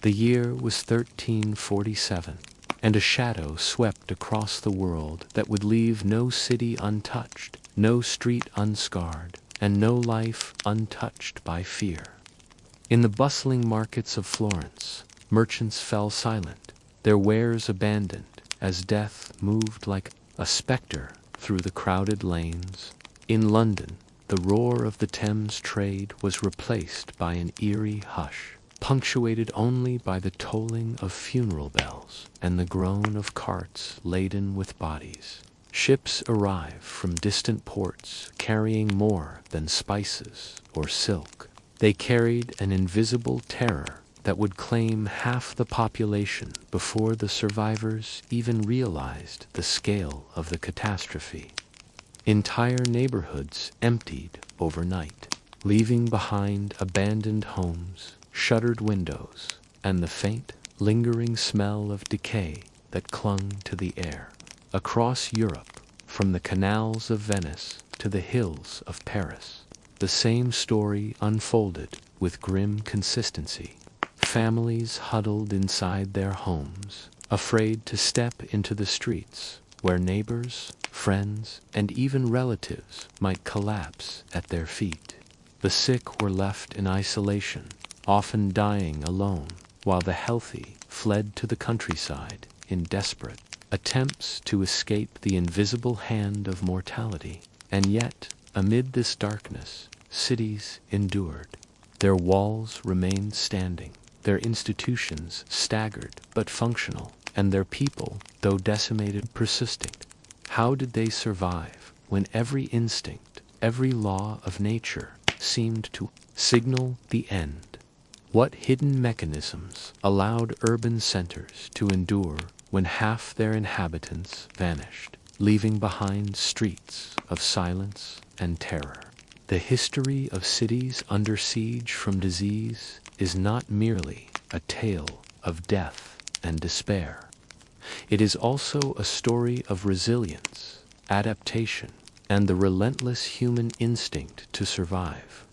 The year was 1347, and a shadow swept across the world that would leave no city untouched, no street unscarred, and no life untouched by fear. In the bustling markets of Florence, merchants fell silent, their wares abandoned, as death moved like a spectre through the crowded lanes. In London, the roar of the Thames trade was replaced by an eerie hush, punctuated only by the tolling of funeral bells and the groan of carts laden with bodies. Ships arrived from distant ports carrying more than spices or silk. They carried an invisible terror that would claim half the population before the survivors even realized the scale of the catastrophe. Entire neighborhoods emptied overnight, leaving behind abandoned homes, shuttered windows, and the faint, lingering smell of decay that clung to the air. Across Europe, from the canals of Venice to the hills of Paris, the same story unfolded with grim consistency. Families huddled inside their homes, afraid to step into the streets, where neighbors, friends, and even relatives might collapse at their feet. The sick were left in isolation, often dying alone, while the healthy fled to the countryside in desperate attempts to escape the invisible hand of mortality. And yet, amid this darkness, cities endured. Their walls remained standing, their institutions staggered but functional, and their people, though decimated, persisting. How did they survive when every instinct, every law of nature seemed to signal the end? What hidden mechanisms allowed urban centers to endure when half their inhabitants vanished, leaving behind streets of silence and terror? The history of cities under siege from disease is not merely a tale of death and despair. It is also a story of resilience, adaptation, and the relentless human instinct to survive.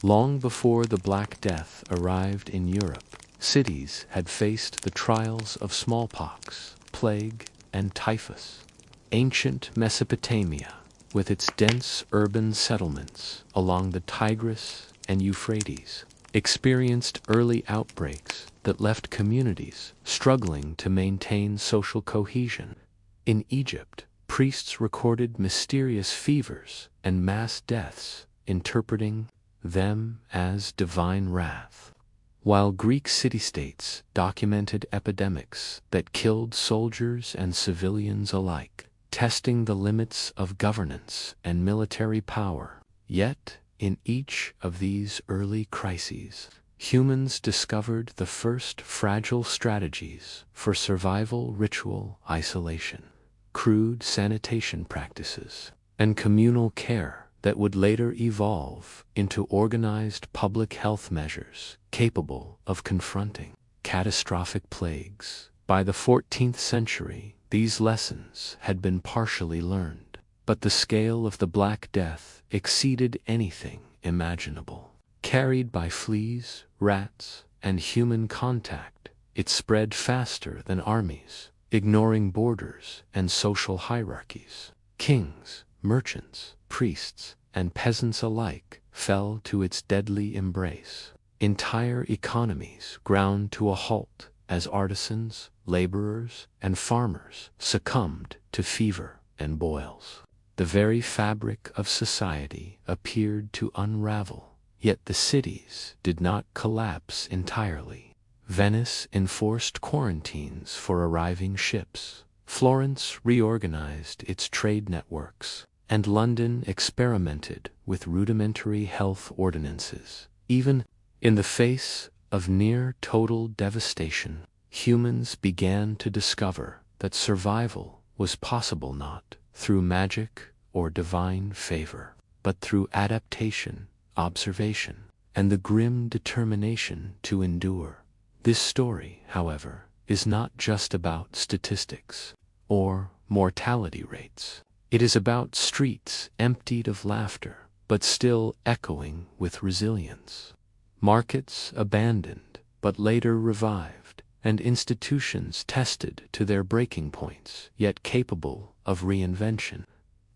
Long before the Black Death arrived in Europe, cities had faced the trials of smallpox, plague, and typhus. Ancient Mesopotamia, with its dense urban settlements along the Tigris and Euphrates, experienced early outbreaks that left communities struggling to maintain social cohesion. In Egypt, priests recorded mysterious fevers and mass deaths, interpreting them as divine wrath, while Greek city-states documented epidemics that killed soldiers and civilians alike, testing the limits of governance and military power. Yet, in each of these early crises, humans discovered the first fragile strategies for survival: ritual isolation, crude sanitation practices, and communal care that would later evolve into organized public health measures capable of confronting catastrophic plagues. By the 14th century, these lessons had been partially learned, but the scale of the Black Death exceeded anything imaginable. Carried by fleas, rats, and human contact, it spread faster than armies, ignoring borders and social hierarchies. Kings, merchants, priests, and peasants alike fell to its deadly embrace. Entire economies ground to a halt as artisans, laborers, and farmers succumbed to fever and boils. The very fabric of society appeared to unravel, yet the cities did not collapse entirely. Venice enforced quarantines for arriving ships, Florence reorganized its trade networks, and London experimented with rudimentary health ordinances. Even in the face of near-total devastation, humans began to discover that survival was possible not through magic or divine favor, but through adaptation, observation, and the grim determination to endure. This story, however, is not just about statistics or mortality rates. It is about streets emptied of laughter, but still echoing with resilience. Markets abandoned, but later revived, and institutions tested to their breaking points, yet capable of reinvention.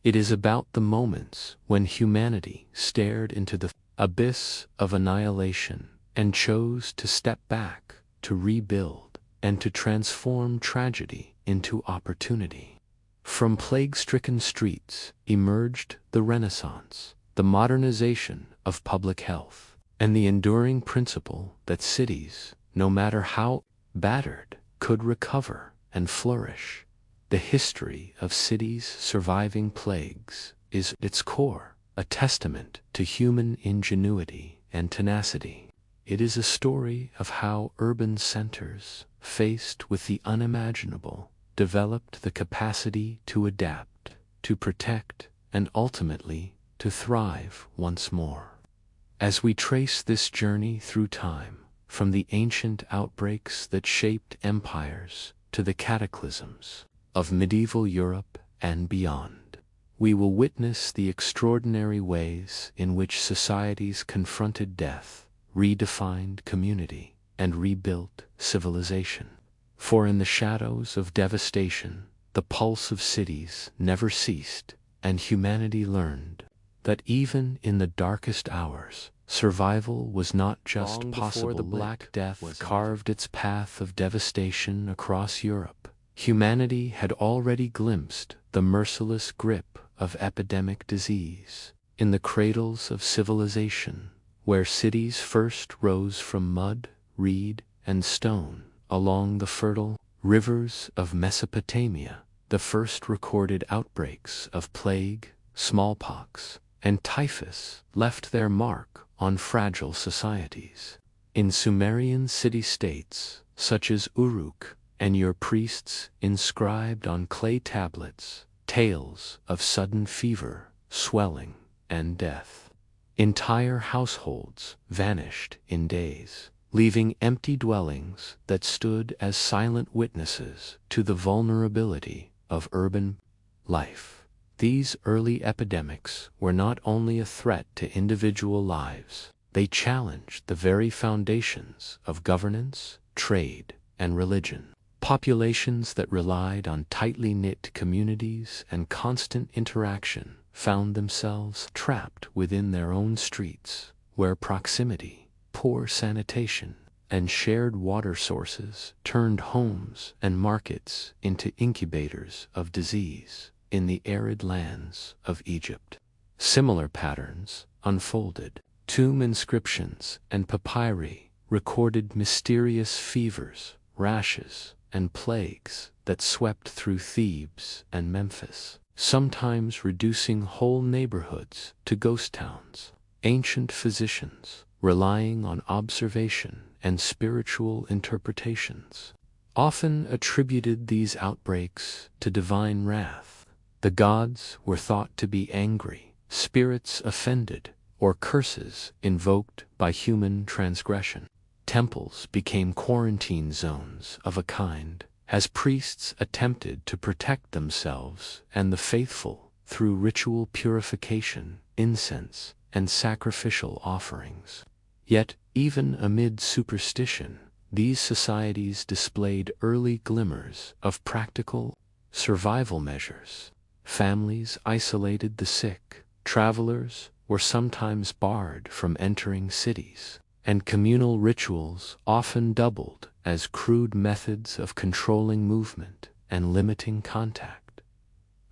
It is about the moments when humanity stared into the abyss of annihilation and chose to step back, to rebuild, and to transform tragedy into opportunity. From plague-stricken streets emerged the Renaissance, the modernization of public health, and the enduring principle that cities, no matter how battered, could recover and flourish. The history of cities surviving plagues is, at its core, a testament to human ingenuity and tenacity. It is a story of how urban centers, faced with the unimaginable, developed the capacity to adapt, to protect, and ultimately to thrive once more. As we trace this journey through time, from the ancient outbreaks that shaped empires to the cataclysms of medieval Europe and beyond, we will witness the extraordinary ways in which societies confronted death, redefined community, and rebuilt civilization. For in the shadows of devastation, the pulse of cities never ceased, and humanity learned that even in the darkest hours, survival was not just possible. Before the Black Death carved its path of devastation across Europe, humanity had already glimpsed the merciless grip of epidemic disease. In the cradles of civilization, where cities first rose from mud, reed, and stone, along the fertile rivers of Mesopotamia, the first recorded outbreaks of plague, smallpox, and typhus left their mark on fragile societies. In Sumerian city-states, such as Uruk, and your priests inscribed on clay tablets tales of sudden fever, swelling, and death. Entire households vanished in days, leaving empty dwellings that stood as silent witnesses to the vulnerability of urban life. These early epidemics were not only a threat to individual lives, they challenged the very foundations of governance, trade, and religion. Populations that relied on tightly knit communities and constant interaction found themselves trapped within their own streets, where proximity, poor sanitation, and shared water sources turned homes and markets into incubators of disease. In the arid lands of Egypt, similar patterns unfolded. Tomb inscriptions and papyri recorded mysterious fevers, rashes, and plagues that swept through Thebes and Memphis, sometimes reducing whole neighborhoods to ghost towns. Ancient physicians, relying on observation and spiritual interpretations, often attributed these outbreaks to divine wrath. The gods were thought to be angry, spirits offended, or curses invoked by human transgression. Temples became quarantine zones of a kind, as priests attempted to protect themselves and the faithful through ritual purification, incense, and sacrificial offerings. Yet, even amid superstition, these societies displayed early glimmers of practical survival measures. Families isolated the sick, travelers were sometimes barred from entering cities, and communal rituals often doubled as crude methods of controlling movement and limiting contact.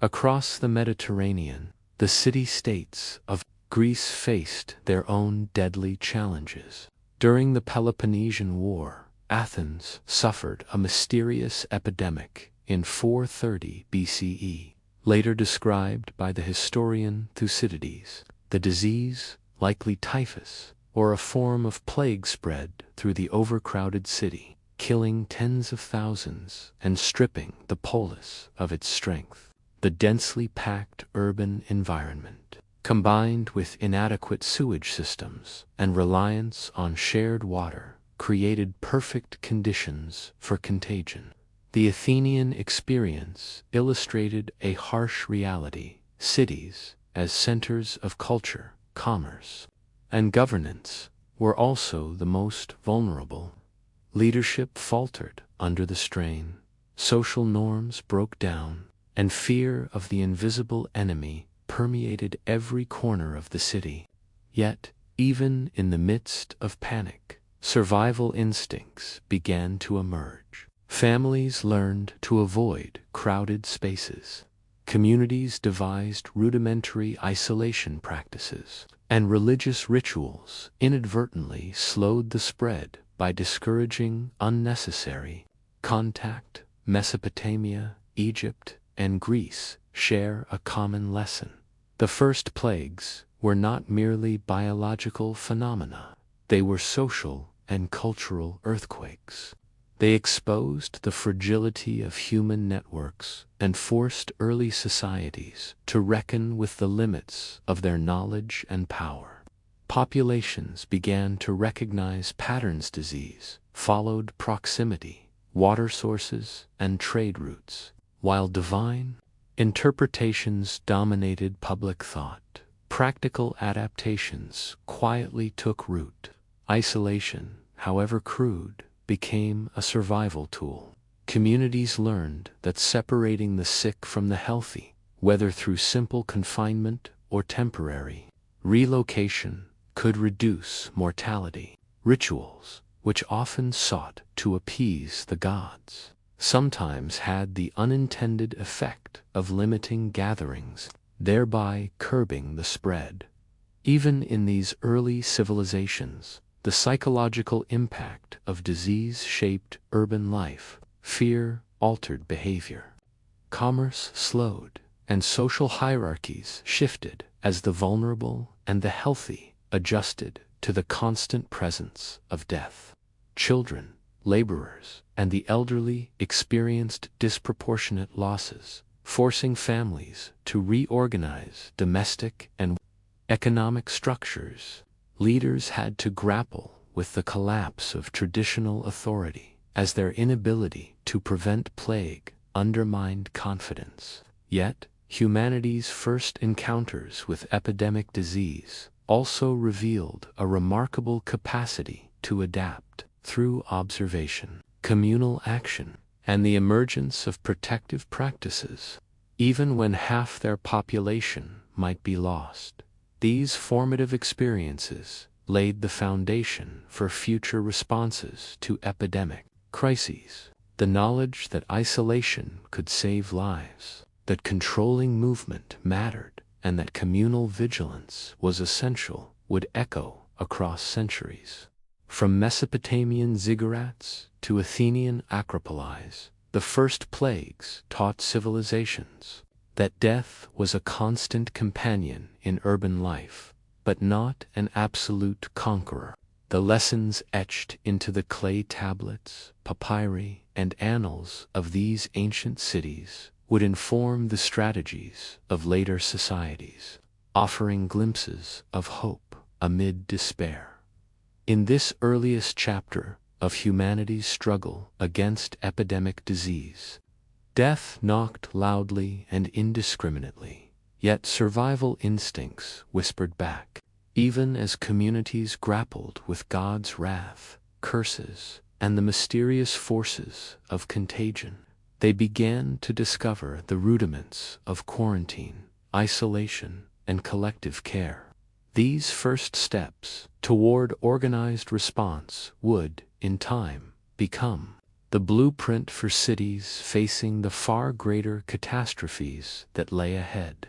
Across the Mediterranean, the city-states of Greece faced their own deadly challenges. During the Peloponnesian War, Athens suffered a mysterious epidemic in 430 BCE. Later described by the historian Thucydides. The disease, likely typhus, or a form of plague, spread through the overcrowded city, killing tens of thousands and stripping the polis of its strength. The densely packed urban environment, combined with inadequate sewage systems and reliance on shared water, created perfect conditions for contagion. The Athenian experience illustrated a harsh reality. Cities, as centers of culture, commerce, and governance, were also the most vulnerable. Leadership faltered under the strain, social norms broke down, and fear of the invisible enemy permeated every corner of the city. Yet, even in the midst of panic, survival instincts began to emerge. Families learned to avoid crowded spaces. Communities devised rudimentary isolation practices, and religious rituals inadvertently slowed the spread by discouraging unnecessary contact. Mesopotamia, Egypt, and Greece share a common lesson. The first plagues were not merely biological phenomena, they were social and cultural earthquakes. They exposed the fragility of human networks and forced early societies to reckon with the limits of their knowledge and power. Populations began to recognize patterns. Disease followed proximity, water sources, and trade routes, while divine interpretations dominated public thought. Practical adaptations quietly took root. Isolation, however crude, became a survival tool. Communities learned that separating the sick from the healthy, whether through simple confinement or temporary relocation, could reduce mortality. Rituals, which often sought to appease the gods, sometimes had the unintended effect of limiting gatherings, thereby curbing the spread. Even in these early civilizations, the psychological impact of disease shaped urban life. Fear altered behavior. Commerce slowed, and social hierarchies shifted as the vulnerable and the healthy adjusted to the constant presence of death. Children, laborers, and the elderly experienced disproportionate losses, forcing families to reorganize domestic and economic structures. Leaders had to grapple with the collapse of traditional authority, as their inability to prevent plague undermined confidence. Yet, humanity's first encounters with epidemic disease also revealed a remarkable capacity to adapt through observation, communal action, and the emergence of protective practices. Even when half their population might be lost, these formative experiences laid the foundation for future responses to epidemic crises. The knowledge that isolation could save lives, that controlling movement mattered, and that communal vigilance was essential would echo across centuries. From Mesopotamian ziggurats to Athenian acropolis, the first plagues taught civilizations that death was a constant companion in urban life, but not an absolute conqueror. The lessons etched into the clay tablets, papyri, and annals of these ancient cities would inform the strategies of later societies, offering glimpses of hope amid despair. In this earliest chapter of humanity's struggle against epidemic disease, death knocked loudly and indiscriminately, yet survival instincts whispered back. Even as communities grappled with God's wrath, curses, and the mysterious forces of contagion, they began to discover the rudiments of quarantine, isolation, and collective care. These first steps toward organized response would, in time, become the blueprint for cities facing the far greater catastrophes that lay ahead.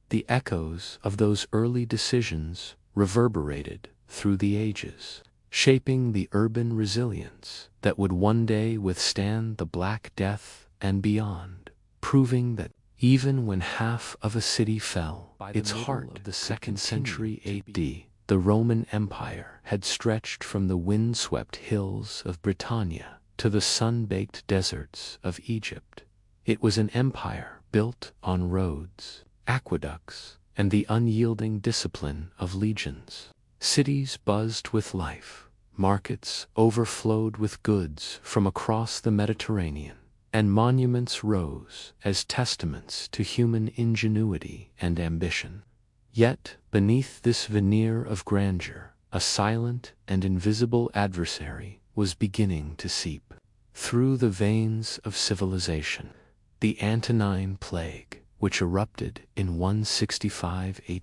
The echoes of those early decisions reverberated through the ages, shaping the urban resilience that would one day withstand the Black Death and beyond, proving that even when half of a city fell, its heart of the 2nd century AD, the Roman Empire had stretched from the windswept hills of Britannia to the sun-baked deserts of Egypt. It was an empire built on roads, aqueducts, and the unyielding discipline of legions. Cities buzzed with life, markets overflowed with goods from across the Mediterranean, and monuments rose as testaments to human ingenuity and ambition. Yet, beneath this veneer of grandeur, a silent and invisible adversary was beginning to seep through the veins of civilization. The Antonine Plague, which erupted in 165 AD,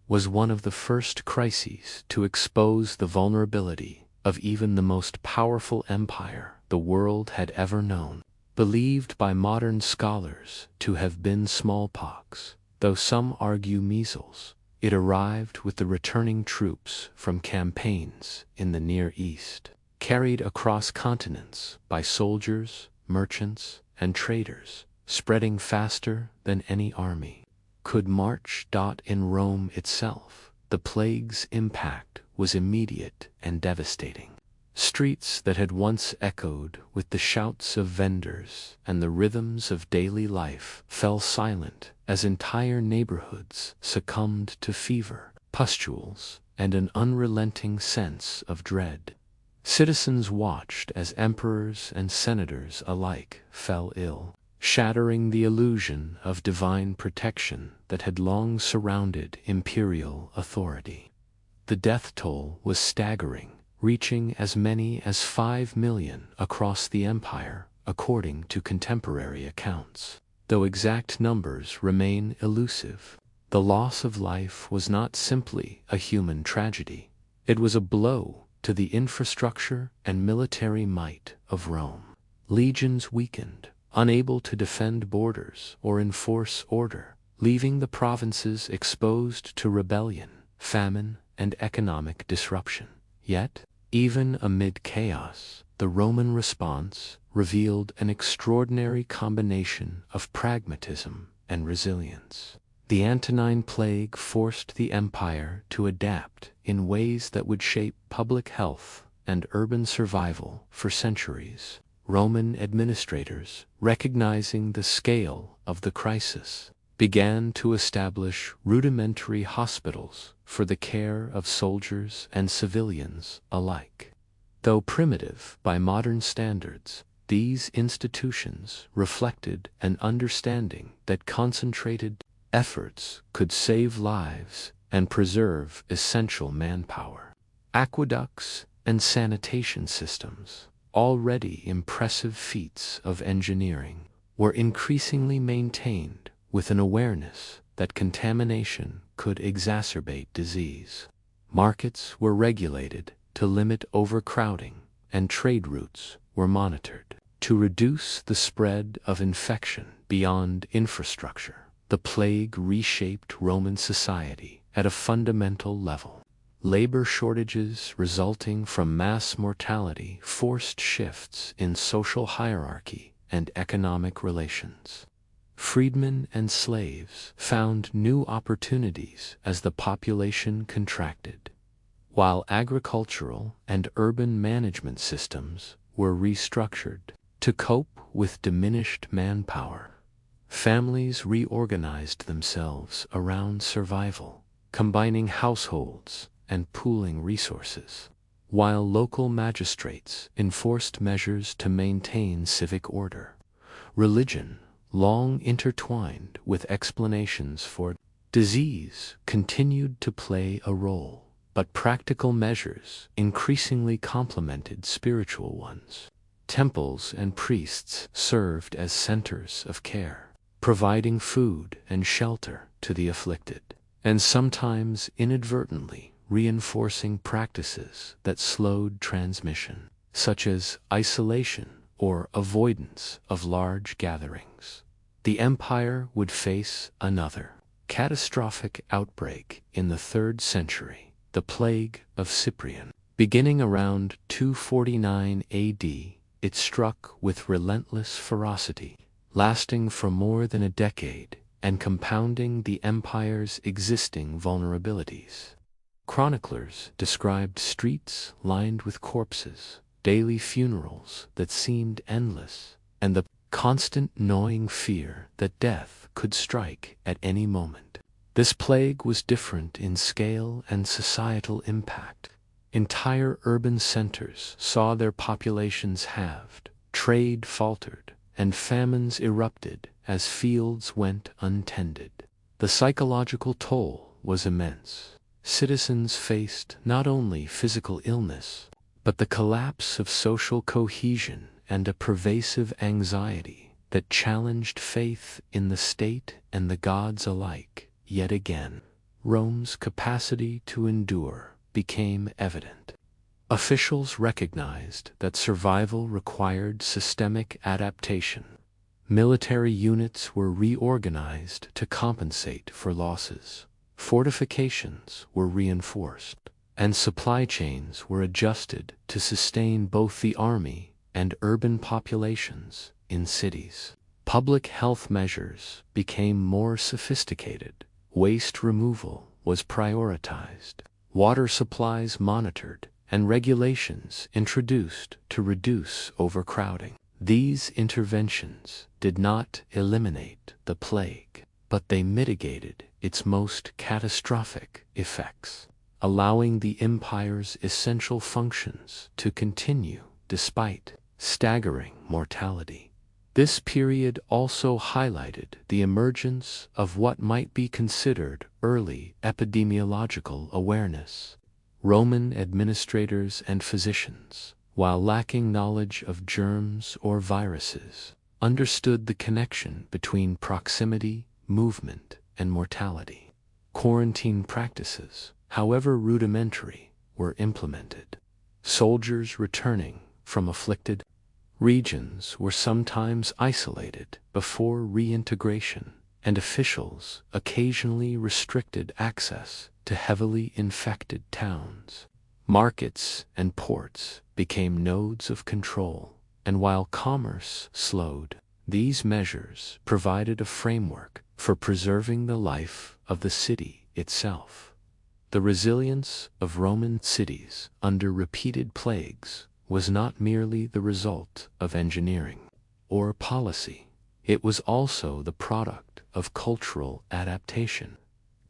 was one of the first crises to expose the vulnerability of even the most powerful empire the world had ever known. Believed by modern scholars to have been smallpox, though some argue measles, it arrived with the returning troops from campaigns in the Near East, carried across continents by soldiers, merchants, and traders, spreading faster than any army could march. In Rome itself, the plague's impact was immediate and devastating. Streets that had once echoed with the shouts of vendors and the rhythms of daily life fell silent as entire neighborhoods succumbed to fever, pustules, and an unrelenting sense of dread. Citizens watched as emperors and senators alike fell ill, shattering the illusion of divine protection that had long surrounded imperial authority. The death toll was staggering, reaching as many as 5 million across the empire, according to contemporary accounts. Though exact numbers remain elusive, the loss of life was not simply a human tragedy. It was a blow to the infrastructure and military might of Rome. Legions weakened, unable to defend borders or enforce order, leaving the provinces exposed to rebellion, famine, and economic disruption. Yet, even amid chaos, the Roman response revealed an extraordinary combination of pragmatism and resilience. The Antonine Plague forced the empire to adapt in ways that would shape public health and urban survival for centuries. Roman administrators, recognizing the scale of the crisis, began to establish rudimentary hospitals for the care of soldiers and civilians alike. Though primitive by modern standards, these institutions reflected an understanding that concentrated efforts could save lives and preserve essential manpower. Aqueducts and sanitation systems, already impressive feats of engineering, were increasingly maintained with an awareness that contamination could exacerbate disease. Markets were regulated to limit overcrowding, and trade routes were monitored to reduce the spread of infection beyond infrastructure. The plague reshaped Roman society at a fundamental level. Labor shortages resulting from mass mortality forced shifts in social hierarchy and economic relations. Freedmen and slaves found new opportunities as the population contracted, while agricultural and urban management systems were restructured to cope with diminished manpower. Families reorganized themselves around survival, combining households and pooling resources, while local magistrates enforced measures to maintain civic order. Religion, long intertwined with explanations for disease, continued to play a role, but practical measures increasingly complemented spiritual ones. Temples and priests served as centers of care, providing food and shelter to the afflicted, and sometimes inadvertently reinforcing practices that slowed transmission, such as isolation or avoidance of large gatherings. The empire would face another catastrophic outbreak in the 3rd century, the Plague of Cyprian. Beginning around 249 AD, it struck with relentless ferocity, lasting for more than a decade and compounding the empire's existing vulnerabilities. Chroniclers described streets lined with corpses, daily funerals that seemed endless, and the constant gnawing fear that death could strike at any moment. This plague was different in scale and societal impact. Entire urban centers saw their populations halved, trade faltered, and famines erupted as fields went untended. The psychological toll was immense. Citizens faced not only physical illness, but the collapse of social cohesion and a pervasive anxiety that challenged faith in the state and the gods alike. Yet again, Rome's capacity to endure became evident. Officials recognized that survival required systemic adaptation. Military units were reorganized to compensate for losses. Fortifications were reinforced, and supply chains were adjusted to sustain both the army and urban populations in cities. Public health measures became more sophisticated. Waste removal was prioritized, water supplies monitored, and regulations introduced to reduce overcrowding. These interventions did not eliminate the plague, but they mitigated its most catastrophic effects, allowing the empire's essential functions to continue despite staggering mortality. This period also highlighted the emergence of what might be considered early epidemiological awareness. Roman administrators and physicians, while lacking knowledge of germs or viruses, understood the connection between proximity, movement, and mortality. Quarantine practices, however rudimentary, were implemented. Soldiers returning from afflicted regions were sometimes isolated before reintegration, and officials occasionally restricted access to heavily infected towns. Markets and ports became nodes of control, and while commerce slowed, these measures provided a framework for preserving the life of the city itself. The resilience of Roman cities under repeated plagues was not merely the result of engineering or policy. It was also the product of cultural adaptation.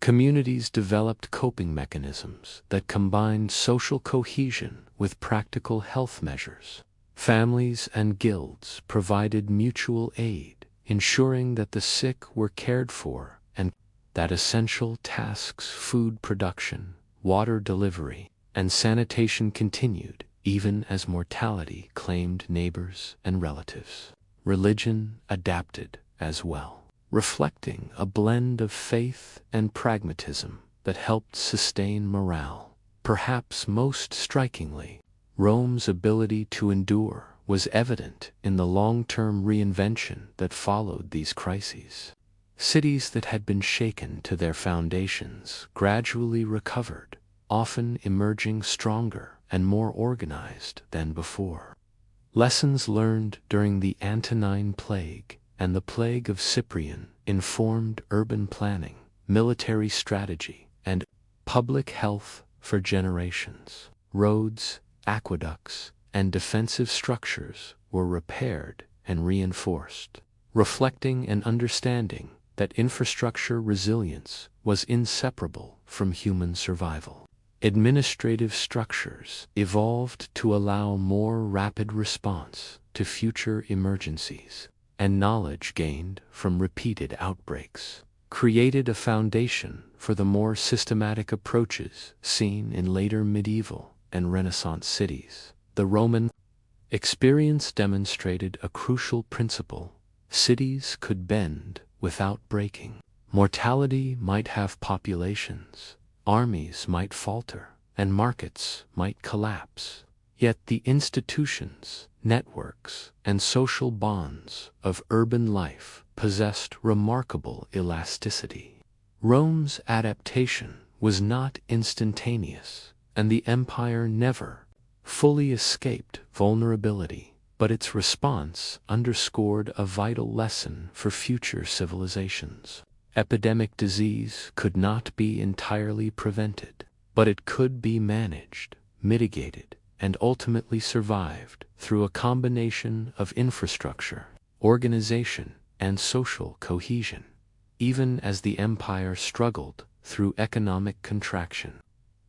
Communities developed coping mechanisms that combined social cohesion with practical health measures. Families and guilds provided mutual aid, ensuring that the sick were cared for and that essential tasks, food production, water delivery, and sanitation continued even as mortality claimed neighbors and relatives. Religion adapted as well, reflecting a blend of faith and pragmatism that helped sustain morale. Perhaps most strikingly, Rome's ability to endure was evident in the long-term reinvention that followed these crises. Cities that had been shaken to their foundations gradually recovered, often emerging stronger and more organized than before. Lessons learned during the Antonine Plague and the Plague of Cyprian informed urban planning, military strategy, and public health for generations. Roads, aqueducts, and defensive structures were repaired and reinforced, reflecting an understanding that infrastructure resilience was inseparable from human survival. Administrative structures evolved to allow more rapid response to future emergencies, and knowledge gained from repeated outbreaks created a foundation for the more systematic approaches seen in later medieval and Renaissance cities. The Roman experience demonstrated a crucial principle: cities could bend without breaking. Mortality might have populations, armies might falter, and markets might collapse. Yet the institutions, networks, and social bonds of urban life possessed remarkable elasticity. Rome's adaptation was not instantaneous, and the empire never fully escaped vulnerability, but its response underscored a vital lesson for future civilizations. Epidemic disease could not be entirely prevented, but it could be managed, mitigated, and ultimately survived through a combination of infrastructure, organization, and social cohesion. Even as the empire struggled through economic contraction,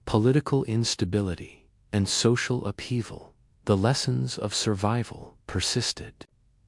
political instability, and social upheaval, the lessons of survival persisted.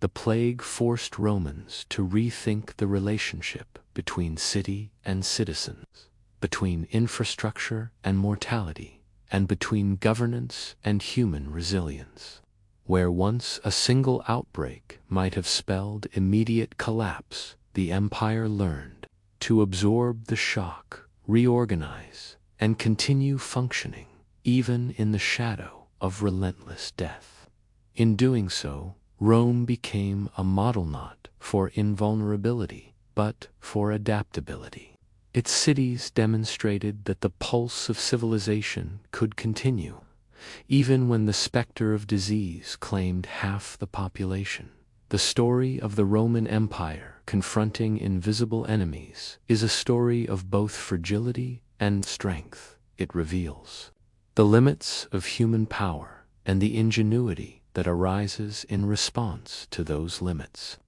The plague forced Romans to rethink the relationship between city and citizens, between infrastructure and mortality, and between governance and human resilience. Where once a single outbreak might have spelled immediate collapse, the empire learned to absorb the shock, reorganize, and continue functioning, even in the shadow of relentless death. In doing so, Rome became a model not for invulnerability, but for adaptability. Its cities demonstrated that the pulse of civilization could continue, even when the specter of disease claimed half the population. The story of the Roman Empire confronting invisible enemies is a story of both fragility and strength. It reveals the limits of human power and the ingenuity that arises in response to those limits.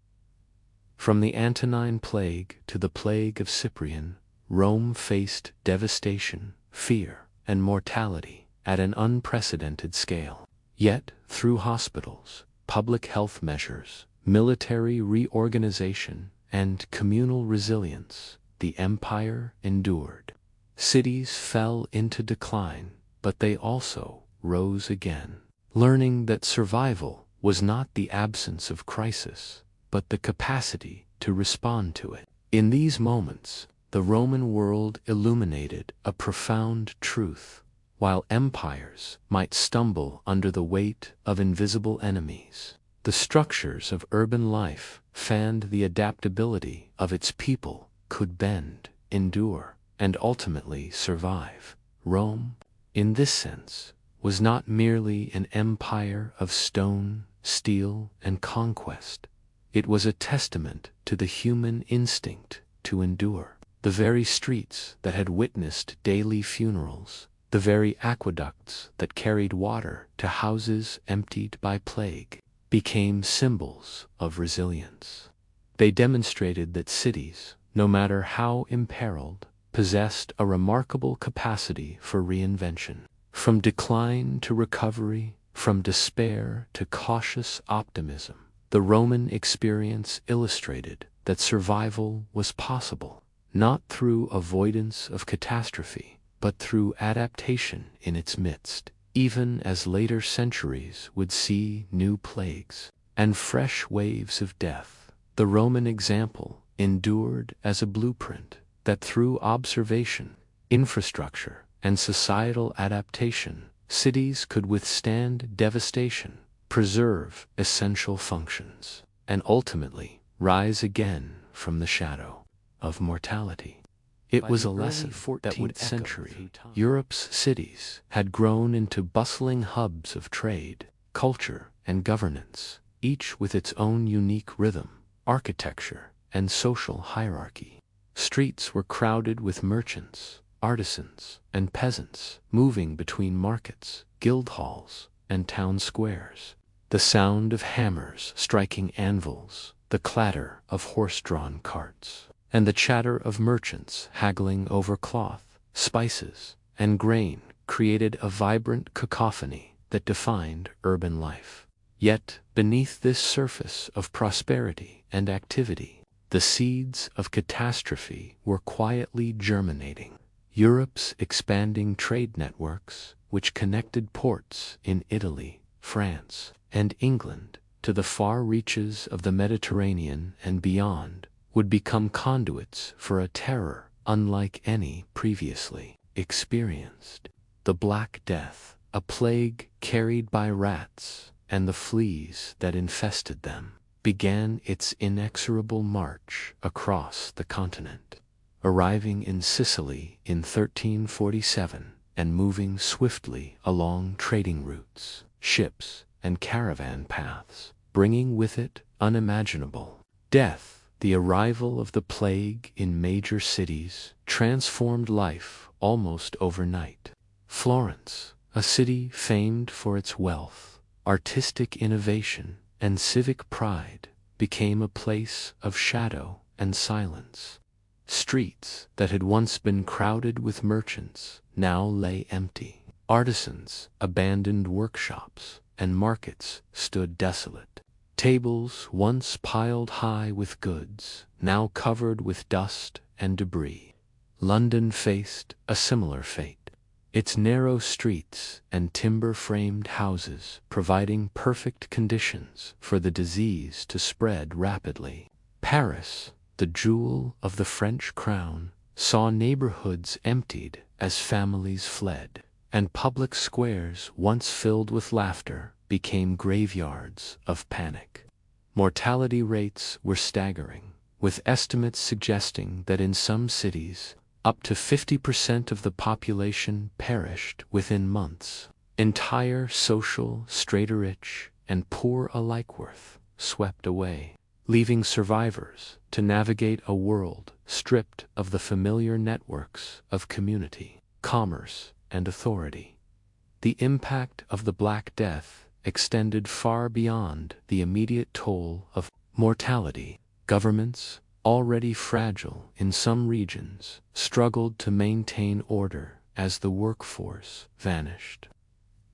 From the Antonine Plague to the Plague of Cyprian, Rome faced devastation, fear, and mortality at an unprecedented scale. Yet, through hospitals, public health measures, military reorganization, and communal resilience, the empire endured. Cities fell into decline, but they also rose again, learning that survival was not the absence of crisis, but the capacity to respond to it. In these moments, the Roman world illuminated a profound truth. While empires might stumble under the weight of invisible enemies, the structures of urban life fanned the adaptability of its people, could bend, endure, and ultimately survive. Rome, in this sense, was not merely an empire of stone, steel, and conquest. It was a testament to the human instinct to endure. The very streets that had witnessed daily funerals, the very aqueducts that carried water to houses emptied by plague, became symbols of resilience. They demonstrated that cities, no matter how imperiled, possessed a remarkable capacity for reinvention. From decline to recovery, from despair to cautious optimism, the Roman experience illustrated that survival was possible, not through avoidance of catastrophe, but through adaptation in its midst, even as later centuries would see new plagues and fresh waves of death. The Roman example endured as a blueprint that through observation, infrastructure, and societal adaptation, cities could withstand devastation, preserve essential functions, and ultimately rise again from the shadow of mortality. It was a lesson that would century. Europe's cities had grown into bustling hubs of trade, culture, and governance, each with its own unique rhythm, architecture, and social hierarchy. Streets were crowded with merchants, artisans, and peasants, moving between markets, guild halls, and town squares. The sound of hammers striking anvils, the clatter of horse-drawn carts, and the chatter of merchants haggling over cloth, spices, and grain created a vibrant cacophony that defined urban life. Yet, beneath this surface of prosperity and activity, the seeds of catastrophe were quietly germinating. Europe's expanding trade networks, which connected ports in Italy, France, and England to the far reaches of the Mediterranean and beyond, would become conduits for a terror unlike any previously experienced. The Black Death, a plague carried by rats and the fleas that infested them, began its inexorable march across the continent. Arriving in Sicily in 1347 and moving swiftly along trading routes, ships, and caravan paths, bringing with it unimaginable death. The arrival of the plague in major cities transformed life almost overnight. Florence, a city famed for its wealth, artistic innovation, and civic pride, became a place of shadow and silence. Streets that had once been crowded with merchants now lay empty. Artisans abandoned workshops, and markets stood desolate. Tables once piled high with goods, now covered with dust and debris. London faced a similar fate. its narrow streets and timber-framed houses providing perfect conditions for the disease to spread rapidly. Paris, the jewel of the French crown, saw neighborhoods emptied as families fled, and public squares once filled with laughter became graveyards of panic. Mortality rates were staggering, with estimates suggesting that in some cities, up to 50% of the population perished within months. Entire social strata-rich and poor alike were swept away, leaving survivors to navigate a world stripped of the familiar networks of community, commerce, and authority. The impact of the Black Death extended far beyond the immediate toll of mortality. Governments, already fragile in some regions, struggled to maintain order as the workforce vanished.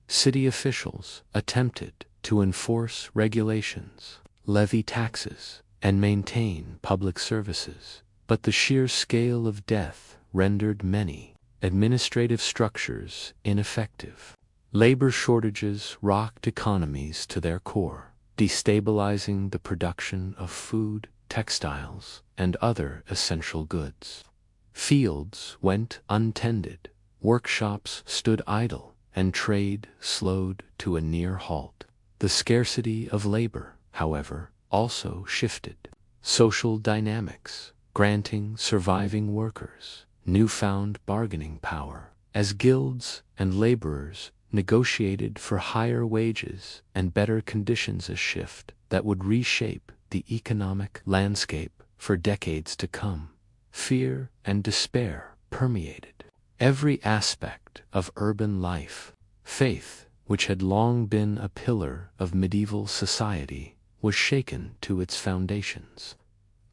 City officials attempted to enforce regulations, levy taxes, and maintain public services, but the sheer scale of death rendered many administrative structures ineffective. Labor shortages rocked economies to their core, destabilizing the production of food, textiles, and other essential goods. Fields went untended, workshops stood idle, and trade slowed to a near halt. The scarcity of labor, however, also shifted social dynamics, granting surviving workers newfound bargaining power, as guilds and laborers negotiated for higher wages and better conditions, a shift that would reshape the economic landscape for decades to come. Fear and despair permeated every aspect of urban life. Faith, which had long been a pillar of medieval society, was shaken to its foundations.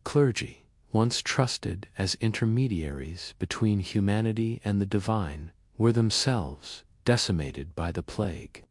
Clergy, once trusted as intermediaries between humanity and the divine, were themselves decimated by the plague.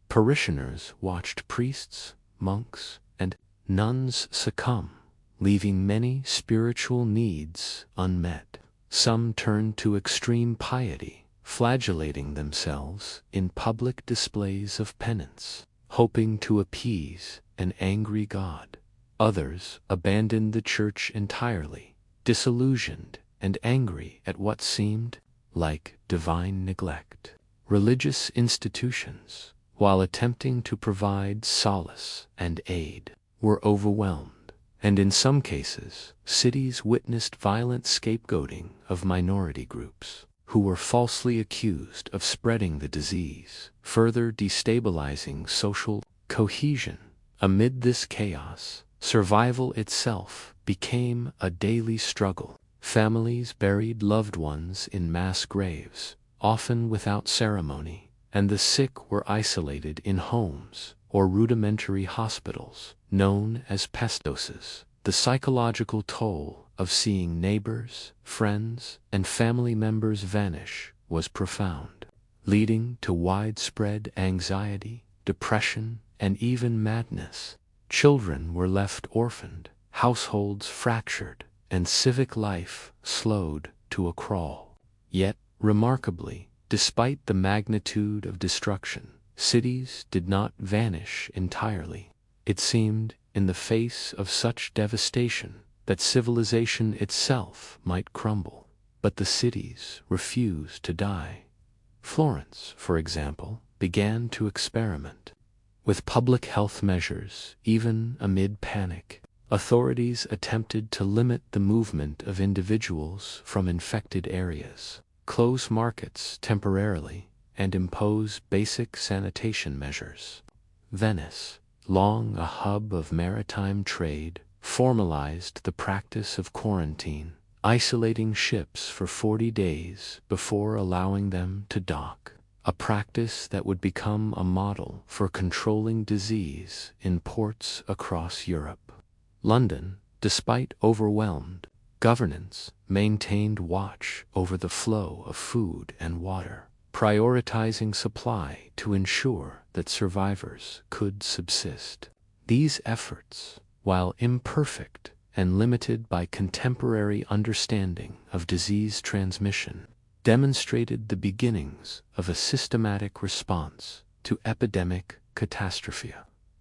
Parishioners watched priests, monks, and nuns succumb, leaving many spiritual needs unmet. Some turned to extreme piety, flagellating themselves in public displays of penance, hoping to appease an angry God. Others abandoned the church entirely, disillusioned and angry at what seemed like divine neglect. Religious institutions, while attempting to provide solace and aid, were overwhelmed, and in some cases, cities witnessed violent scapegoating of minority groups, who were falsely accused of spreading the disease, further destabilizing social cohesion. Amid this chaos, survival itself became a daily struggle. Families buried loved ones in mass graves, often without ceremony, and the sick were isolated in homes or rudimentary hospitals, known as pestoses. The psychological toll of seeing neighbors, friends, and family members vanish was profound, leading to widespread anxiety, depression, and even madness. Children were left orphaned, households fractured, and civic life slowed to a crawl. Yet, remarkably, despite the magnitude of destruction, cities did not vanish entirely. It seemed, in the face of such devastation, that civilization itself might crumble. But the cities refused to die. Florence, for example, began to experiment with public health measures, even amid panic. Authorities attempted to limit the movement of individuals from infected areas, close markets temporarily, and impose basic sanitation measures. Venice, long a hub of maritime trade, formalized the practice of quarantine, isolating ships for 40 days before allowing them to dock, a practice that would become a model for controlling disease in ports across Europe. London, despite overwhelmed governance, maintained watch over the flow of food and water, prioritizing supply to ensure that survivors could subsist. These efforts, while imperfect and limited by contemporary understanding of disease transmission, demonstrated the beginnings of a systematic response to epidemic catastrophe.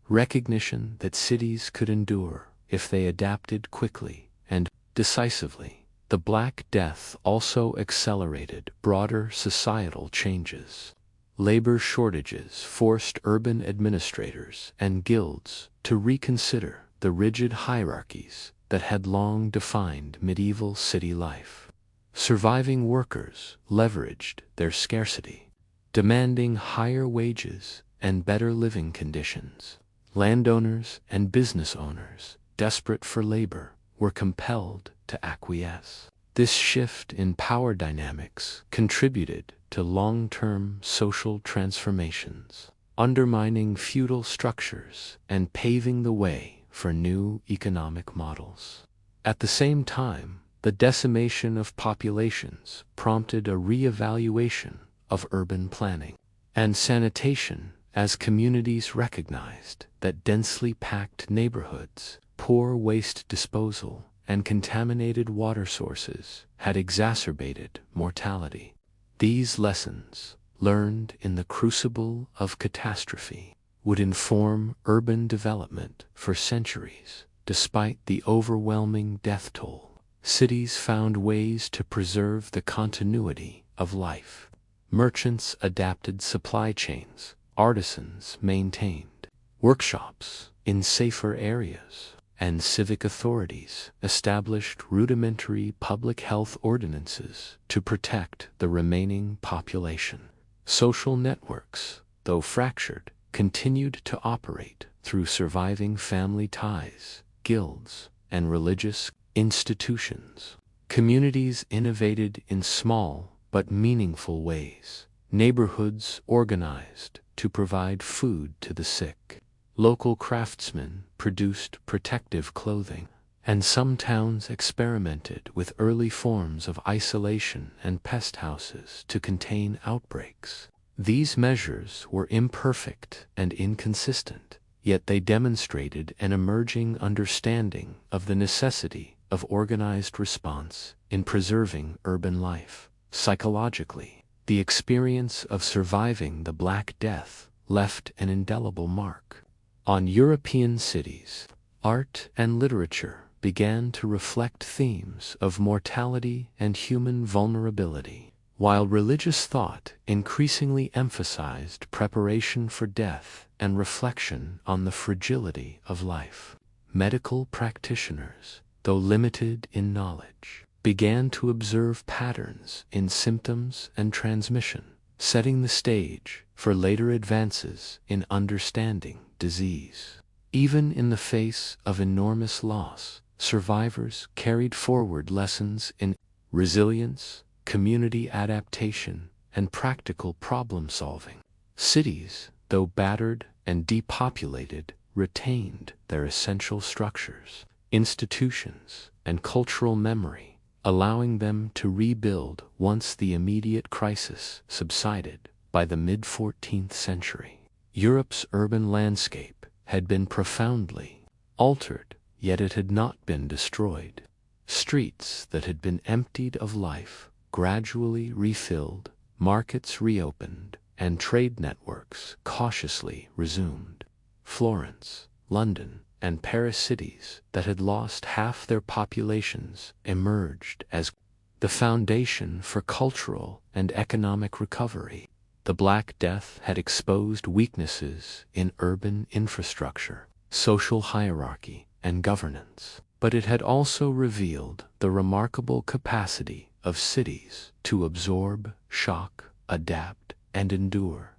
Recognition that cities could endure if they adapted quickly and decisively. The Black Death also accelerated broader societal changes. Labor shortages forced urban administrators and guilds to reconsider the rigid hierarchies that had long defined medieval city life. Surviving workers leveraged their scarcity, demanding higher wages and better living conditions. Landowners and business owners, desperate for labor, were compelled to acquiesce. This shift in power dynamics contributed to long-term social transformations, undermining feudal structures and paving the way for new economic models. At the same time, the decimation of populations prompted a re-evaluation of urban planning and sanitation as communities recognized that densely packed neighborhoods, poor waste disposal, and contaminated water sources had exacerbated mortality. These lessons, learned in the crucible of catastrophe, would inform urban development for centuries. Despite the overwhelming death toll, cities found ways to preserve the continuity of life. Merchants adapted supply chains, artisans maintained workshops in safer areas, and civic authorities established rudimentary public health ordinances to protect the remaining population. Social networks, though fractured, continued to operate through surviving family ties, guilds, and religious institutions. Communities innovated in small but meaningful ways. Neighborhoods organized to provide food to the sick. Local craftsmen produced protective clothing, and some towns experimented with early forms of isolation and pest houses to contain outbreaks. These measures were imperfect and inconsistent, yet they demonstrated an emerging understanding of the necessity of organized response in preserving urban life. Psychologically, the experience of surviving the Black Death left an indelible mark on European cities. Art and literature began to reflect themes of mortality and human vulnerability, while religious thought increasingly emphasized preparation for death and reflection on the fragility of life. Medical practitioners, though limited in knowledge, began to observe patterns in symptoms and transmission, setting the stage for later advances in understanding disease. Even in the face of enormous loss, survivors carried forward lessons in resilience, community adaptation, and practical problem-solving. Cities, though battered and depopulated, retained their essential structures, institutions, and cultural memory, allowing them to rebuild once the immediate crisis subsided. By the mid-14th century, Europe's urban landscape had been profoundly altered, yet it had not been destroyed. Streets that had been emptied of life gradually refilled, markets reopened, and trade networks cautiously resumed. Florence, London, and Paris, cities that had lost half their populations, emerged as the foundation for cultural and economic recovery. The Black Death had exposed weaknesses in urban infrastructure, social hierarchy, and governance, but it had also revealed the remarkable capacity of cities to absorb shock, adapt, and endure.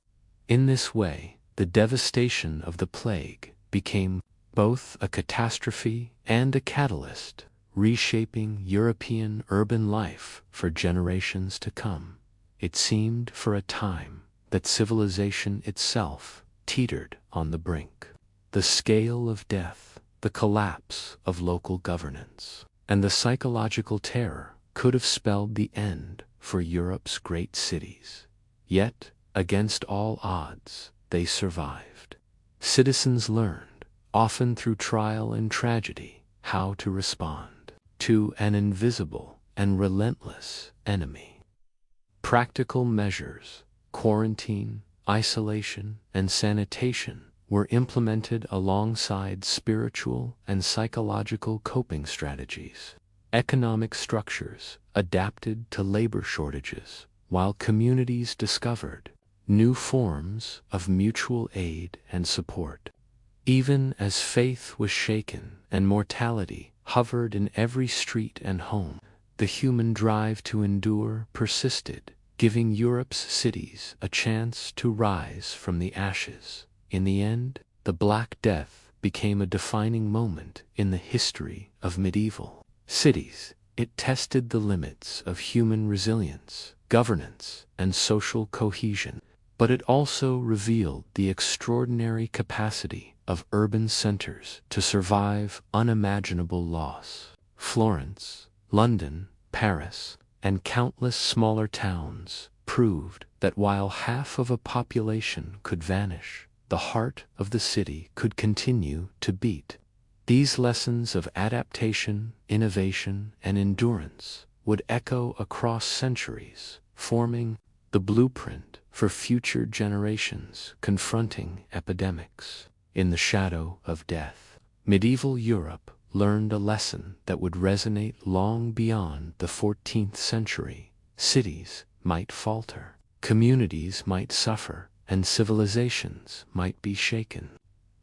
In this way, the devastation of the plague became both a catastrophe and a catalyst, reshaping European urban life for generations to come. It seemed for a time that civilization itself teetered on the brink. The scale of death, the collapse of local governance, and the psychological terror could have spelled the end for Europe's great cities. Yet, against all odds, they survived. Citizens learned, often through trial and tragedy, how to respond to an invisible and relentless enemy. Practical measures, quarantine, isolation, and sanitation, were implemented alongside spiritual and psychological coping strategies. Economic structures adapted to labor shortages, while communities discovered new forms of mutual aid and support. Even as faith was shaken and mortality hovered in every street and home, the human drive to endure persisted, giving Europe's cities a chance to rise from the ashes. In the end, the Black Death became a defining moment in the history of medieval cities. It tested the limits of human resilience, governance, and social cohesion, but it also revealed the extraordinary capacity of urban centers to survive unimaginable loss. Florence, London, Paris, and countless smaller towns proved that while half of a population could vanish, the heart of the city could continue to beat. These lessons of adaptation, innovation, and endurance would echo across centuries, forming the blueprint for future generations confronting epidemics. In the shadow of death, medieval Europe learned a lesson that would resonate long beyond the 14th century. Cities might falter, communities might suffer, and civilizations might be shaken.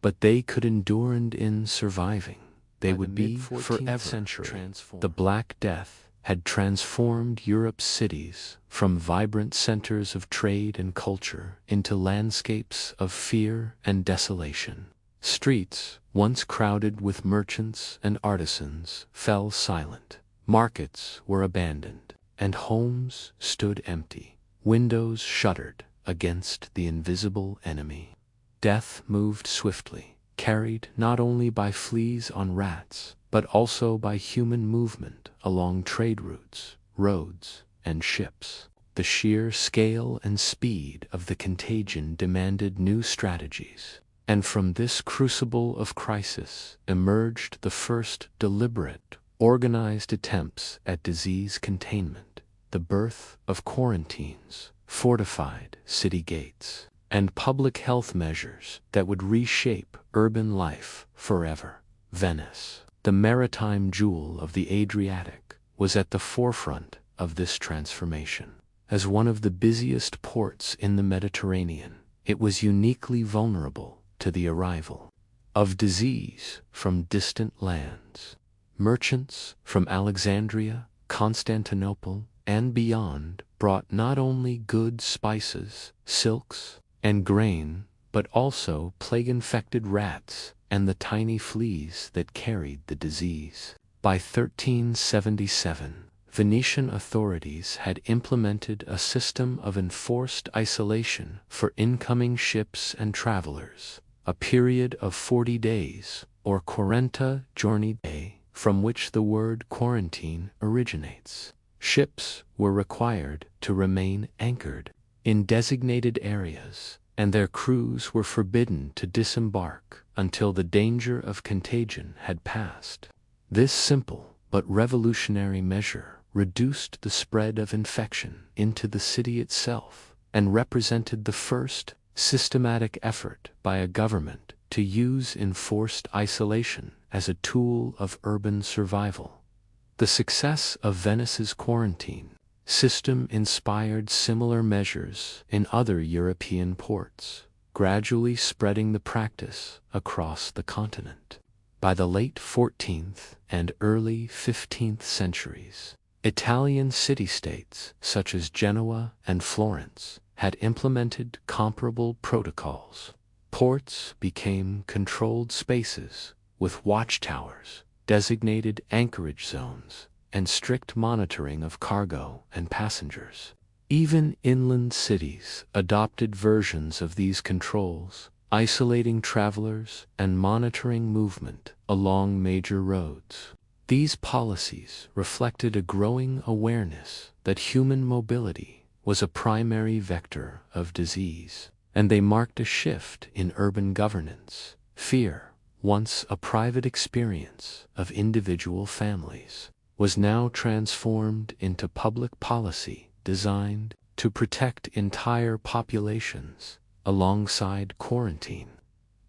But they could endure, and in surviving, they would be forever transformed. The Black Death had transformed Europe's cities from vibrant centers of trade and culture into landscapes of fear and desolation. Streets, once crowded with merchants and artisans, fell silent. Markets were abandoned, and homes stood empty. Windows shuttered against the invisible enemy. Death moved swiftly, carried not only by fleas on rats, but also by human movement along trade routes, roads, and ships. The sheer scale and speed of the contagion demanded new strategies, and from this crucible of crisis emerged the first deliberate, organized attempts at disease containment, the birth of quarantines, fortified city gates, and public health measures that would reshape urban life forever. Venice, the maritime jewel of the Adriatic, was at the forefront of this transformation. As one of the busiest ports in the Mediterranean, it was uniquely vulnerable to the arrival of disease from distant lands. Merchants from Alexandria, Constantinople, and beyond brought not only goods, spices, silks, and grain, but also plague-infected rats and the tiny fleas that carried the disease. By 1377, Venetian authorities had implemented a system of enforced isolation for incoming ships and travelers, a period of 40 days, or 40 giorni, from which the word quarantine originates. Ships were required to remain anchored in designated areas, and their crews were forbidden to disembark until the danger of contagion had passed. This simple but revolutionary measure reduced the spread of infection into the city itself and represented the first systematic effort by a government to use enforced isolation as a tool of urban survival. The success of Venice's quarantine system inspired similar measures in other European ports, gradually spreading the practice across the continent. By the late 14th and early 15th centuries, Italian city-states such as Genoa and Florence had implemented comparable protocols. Ports became controlled spaces with watchtowers, designated anchorage zones, and strict monitoring of cargo and passengers. Even inland cities adopted versions of these controls, isolating travelers and monitoring movement along major roads. These policies reflected a growing awareness that human mobility was a primary vector of disease, and they marked a shift in urban governance. Fear, once a private experience of individual families, was now transformed into public policy designed to protect entire populations alongside quarantine.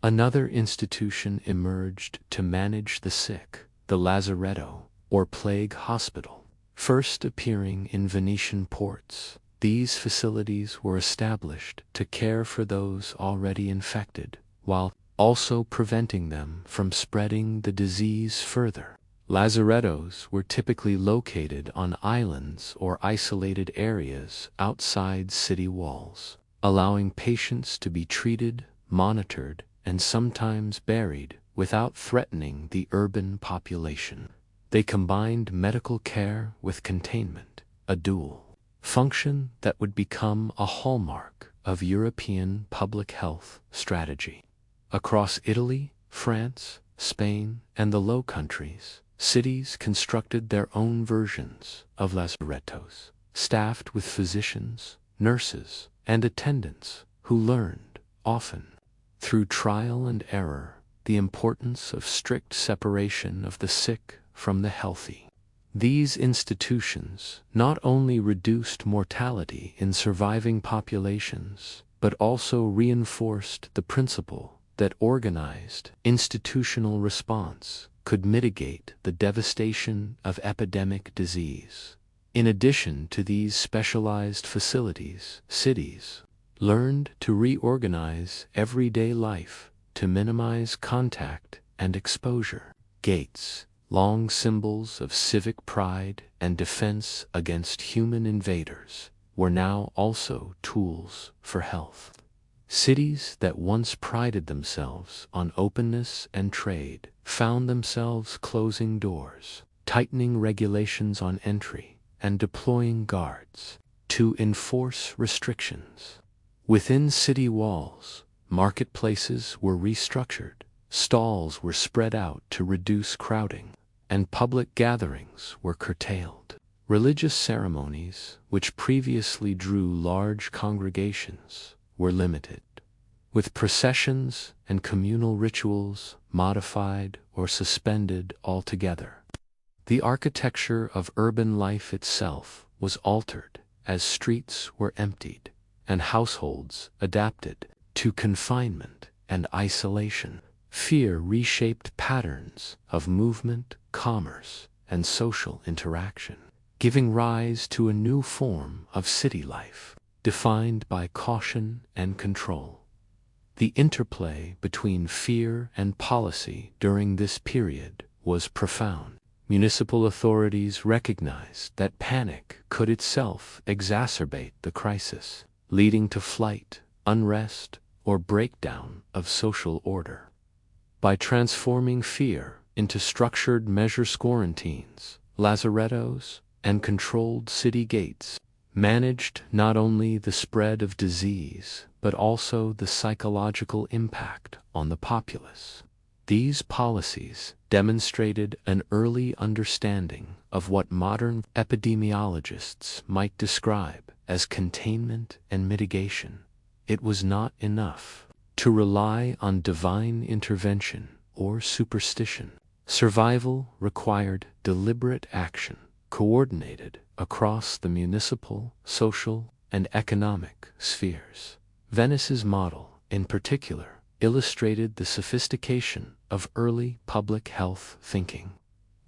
Another institution emerged to manage the sick, the lazaretto, or plague hospital. First appearing in Venetian ports, these facilities were established to care for those already infected, while also preventing them from spreading the disease further. Lazarettos were typically located on islands or isolated areas outside city walls, allowing patients to be treated, monitored, and sometimes buried without threatening the urban population. They combined medical care with containment, a dual function that would become a hallmark of European public health strategy. Across Italy, France, Spain, and the Low Countries, cities constructed their own versions of lazarettos, staffed with physicians, nurses, and attendants who learned, often through trial and error, the importance of strict separation of the sick from the healthy. These institutions not only reduced mortality in surviving populations, but also reinforced the principle that organized institutional response could mitigate the devastation of epidemic disease. In addition to these specialized facilities, cities learned to reorganize everyday life to minimize contact and exposure. Gates, long symbols of civic pride and defense against human invaders, were now also tools for health. Cities that once prided themselves on openness and trade found themselves closing doors, tightening regulations on entry, and deploying guards to enforce restrictions. Within city walls, marketplaces were restructured, stalls were spread out to reduce crowding, and public gatherings were curtailed. Religious ceremonies, which previously drew large congregations, were limited, with processions and communal rituals modified or suspended altogether. The architecture of urban life itself was altered as streets were emptied and households adapted to confinement and isolation. Fear reshaped patterns of movement, commerce, and social interaction, giving rise to a new form of city life, defined by caution and control. The interplay between fear and policy during this period was profound. Municipal authorities recognized that panic could itself exacerbate the crisis, leading to flight, unrest, or breakdown of social order. By transforming fear into structured measures, quarantines, lazarettos, and controlled city gates managed not only the spread of disease, but also the psychological impact on the populace. These policies demonstrated an early understanding of what modern epidemiologists might describe as containment and mitigation. It was not enough to rely on divine intervention or superstition. Survival required deliberate action, coordinated across the municipal, social, and economic spheres. Venice's model, in particular, illustrated the sophistication of early public health thinking.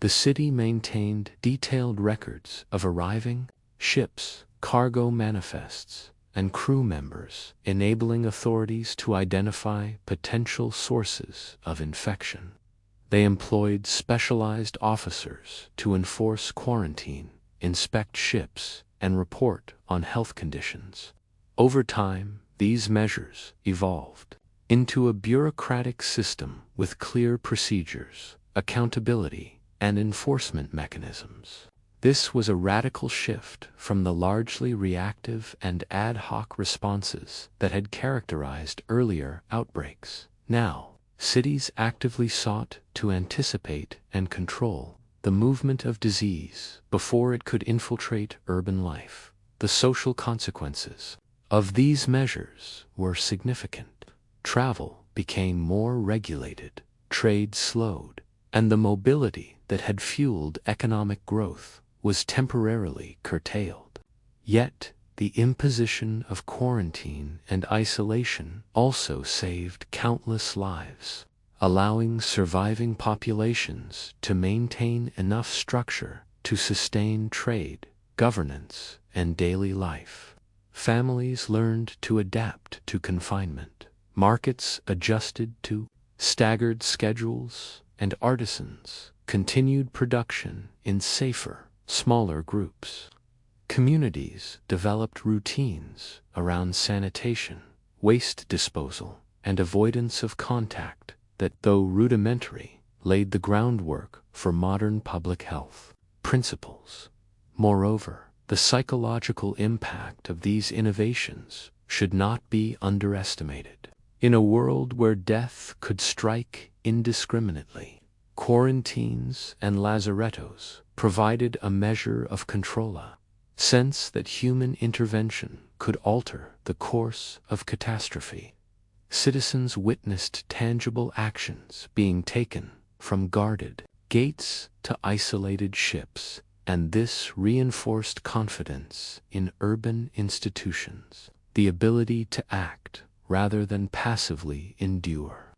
The city maintained detailed records of arriving ships, cargo manifests, and crew members, enabling authorities to identify potential sources of infection. They employed specialized officers to enforce quarantine, inspect ships, and report on health conditions. Over time, these measures evolved into a bureaucratic system with clear procedures, accountability, and enforcement mechanisms. This was a radical shift from the largely reactive and ad hoc responses that had characterized earlier outbreaks. Now, cities actively sought to anticipate and control the movement of disease before it could infiltrate urban life. The social consequences of these measures were significant. Travel became more regulated, trade slowed, and the mobility that had fueled economic growth was temporarily curtailed. Yet, the imposition of quarantine and isolation also saved countless lives, allowing surviving populations to maintain enough structure to sustain trade, governance, and daily life. Families learned to adapt to confinement. Markets adjusted to staggered schedules, and artisans continued production in safer, smaller groups. Communities developed routines around sanitation, waste disposal, and avoidance of contact that, though rudimentary, laid the groundwork for modern public health principles. Moreover, the psychological impact of these innovations should not be underestimated. In a world where death could strike indiscriminately, quarantines and lazarettos provided a measure of control, a sense that human intervention could alter the course of catastrophe. Citizens witnessed tangible actions being taken from guarded gates to isolated ships, and this reinforced confidence in urban institutions. The ability to act rather than passively endure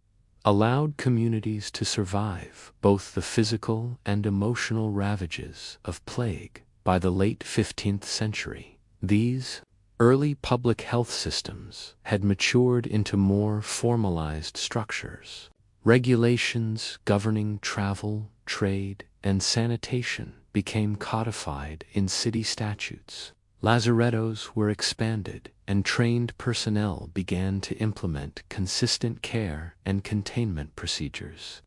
allowed communities to survive both the physical and emotional ravages of plague. By the late 15th century, these early public health systems had matured into more formalized structures. Regulations governing travel, trade, and sanitation became codified in city statutes. Lazarettos were expanded, and trained personnel began to implement consistent care and containment procedures.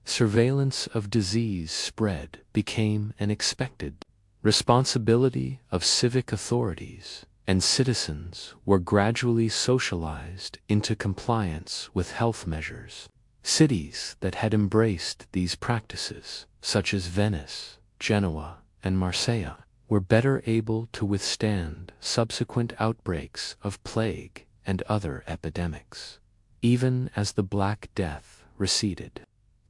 Surveillance of disease spread became an expected responsibility of civic authorities, and citizens were gradually socialized into compliance with health measures. Cities that had embraced these practices, such as Venice, Genoa, and Marseille, were better able to withstand subsequent outbreaks of plague and other epidemics. Even as the Black Death receded,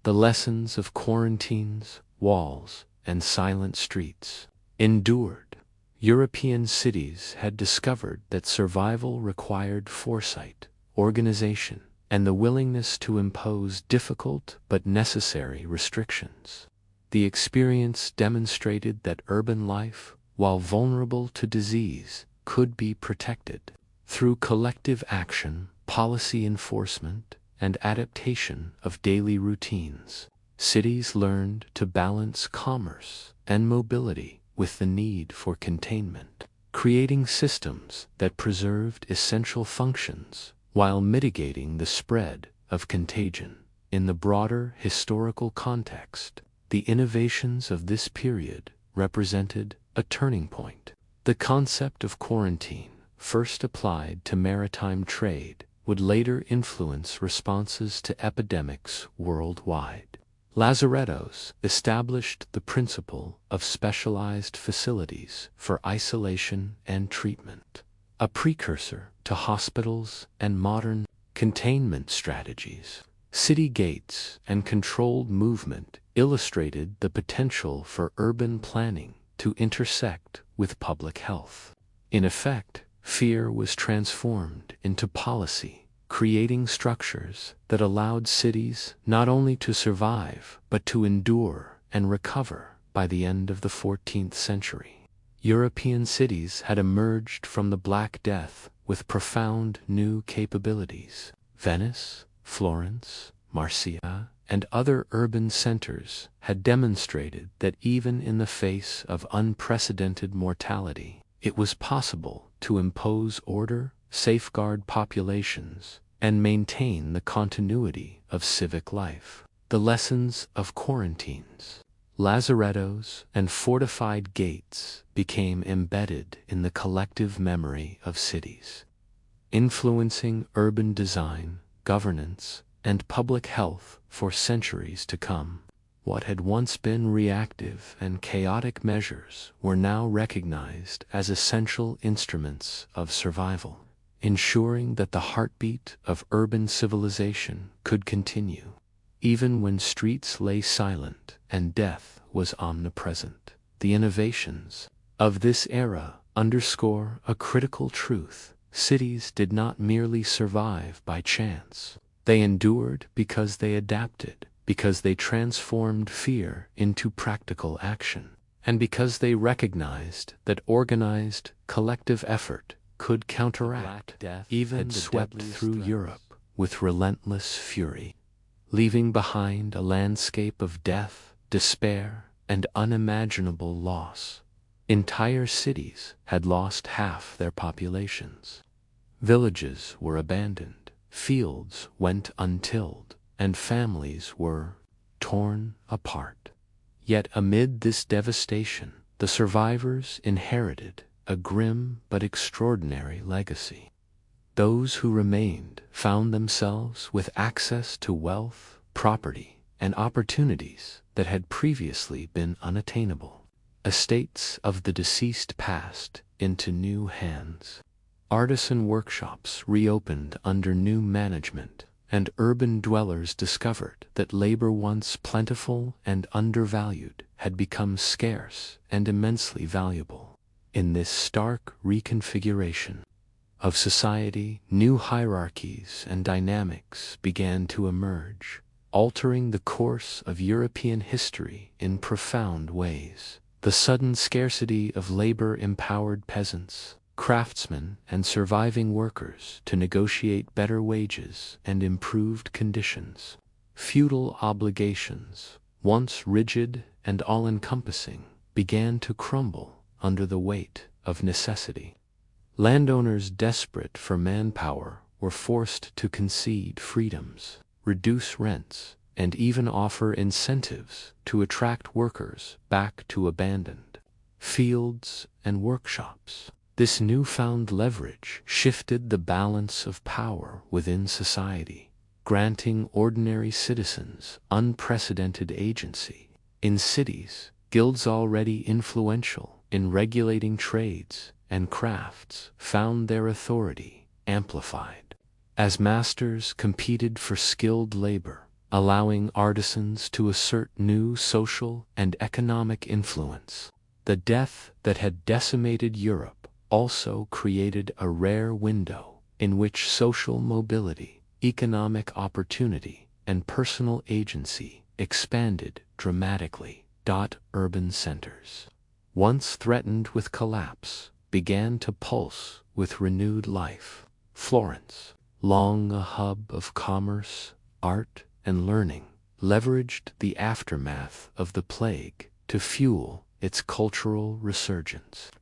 the lessons of quarantines, walls, and silent streets endured. European cities had discovered that survival required foresight, organization, and the willingness to impose difficult but necessary restrictions. The experience demonstrated that urban life, while vulnerable to disease, could be protected. Through collective action, policy enforcement, and adaptation of daily routines, cities learned to balance commerce and mobility with the need for containment, creating systems that preserved essential functions while mitigating the spread of contagion. In the broader historical context, the innovations of this period represented a turning point. The concept of quarantine, first applied to maritime trade, would later influence responses to epidemics worldwide. Lazarettos established the principle of specialized facilities for isolation and treatment, a precursor to hospitals and modern containment strategies. City gates and controlled movement illustrated the potential for urban planning to intersect with public health. In effect, fear was transformed into policy, creating structures that allowed cities not only to survive but to endure and recover. By the end of the 14th century, European cities had emerged from the Black Death with profound new capabilities. Venice, Florence, Marseille, and other urban centers had demonstrated that even in the face of unprecedented mortality, it was possible to impose order, safeguard populations, and maintain the continuity of civic life. The lessons of quarantines, lazarettos, and fortified gates became embedded in the collective memory of cities, influencing urban design, governance, and public health for centuries to come. What had once been reactive and chaotic measures were now recognized as essential instruments of survival, ensuring that the heartbeat of urban civilization could continue, even when streets lay silent and death was omnipresent. The innovations of this era underscore a critical truth. Cities did not merely survive by chance. They endured because they adapted, because they transformed fear into practical action, and because they recognized that organized, collective effort could counteract death even had swept through Europe with relentless fury, leaving behind a landscape of death, despair, and unimaginable loss. Entire cities had lost half their populations. Villages were abandoned, fields went untilled, and families were torn apart. Yet amid this devastation, the survivors inherited a grim but extraordinary legacy. Those who remained found themselves with access to wealth, property, and opportunities that had previously been unattainable. Estates of the deceased passed into new hands. Artisan workshops reopened under new management, and urban dwellers discovered that labor once plentiful and undervalued had become scarce and immensely valuable. In this stark reconfiguration of society, new hierarchies and dynamics began to emerge, altering the course of European history in profound ways. The sudden scarcity of labor empowered peasants, craftsmen, and surviving workers to negotiate better wages and improved conditions. Feudal obligations, once rigid and all-encompassing, began to crumble under the weight of necessity. Landowners desperate for manpower were forced to concede freedoms, reduce rents, and even offer incentives to attract workers back to abandoned fields and workshops. This newfound leverage shifted the balance of power within society, granting ordinary citizens unprecedented agency. In cities, guilds already influential in regulating trades and crafts found their authority amplified, as masters competed for skilled labor, allowing artisans to assert new social and economic influence. The death that had decimated Europe also created a rare window in which social mobility, economic opportunity, and personal agency expanded dramatically. Urban centers, once threatened with collapse, began to pulse with renewed life. Florence, long a hub of commerce, art, and learning, leveraged the aftermath of the plague to fuel its cultural resurgence.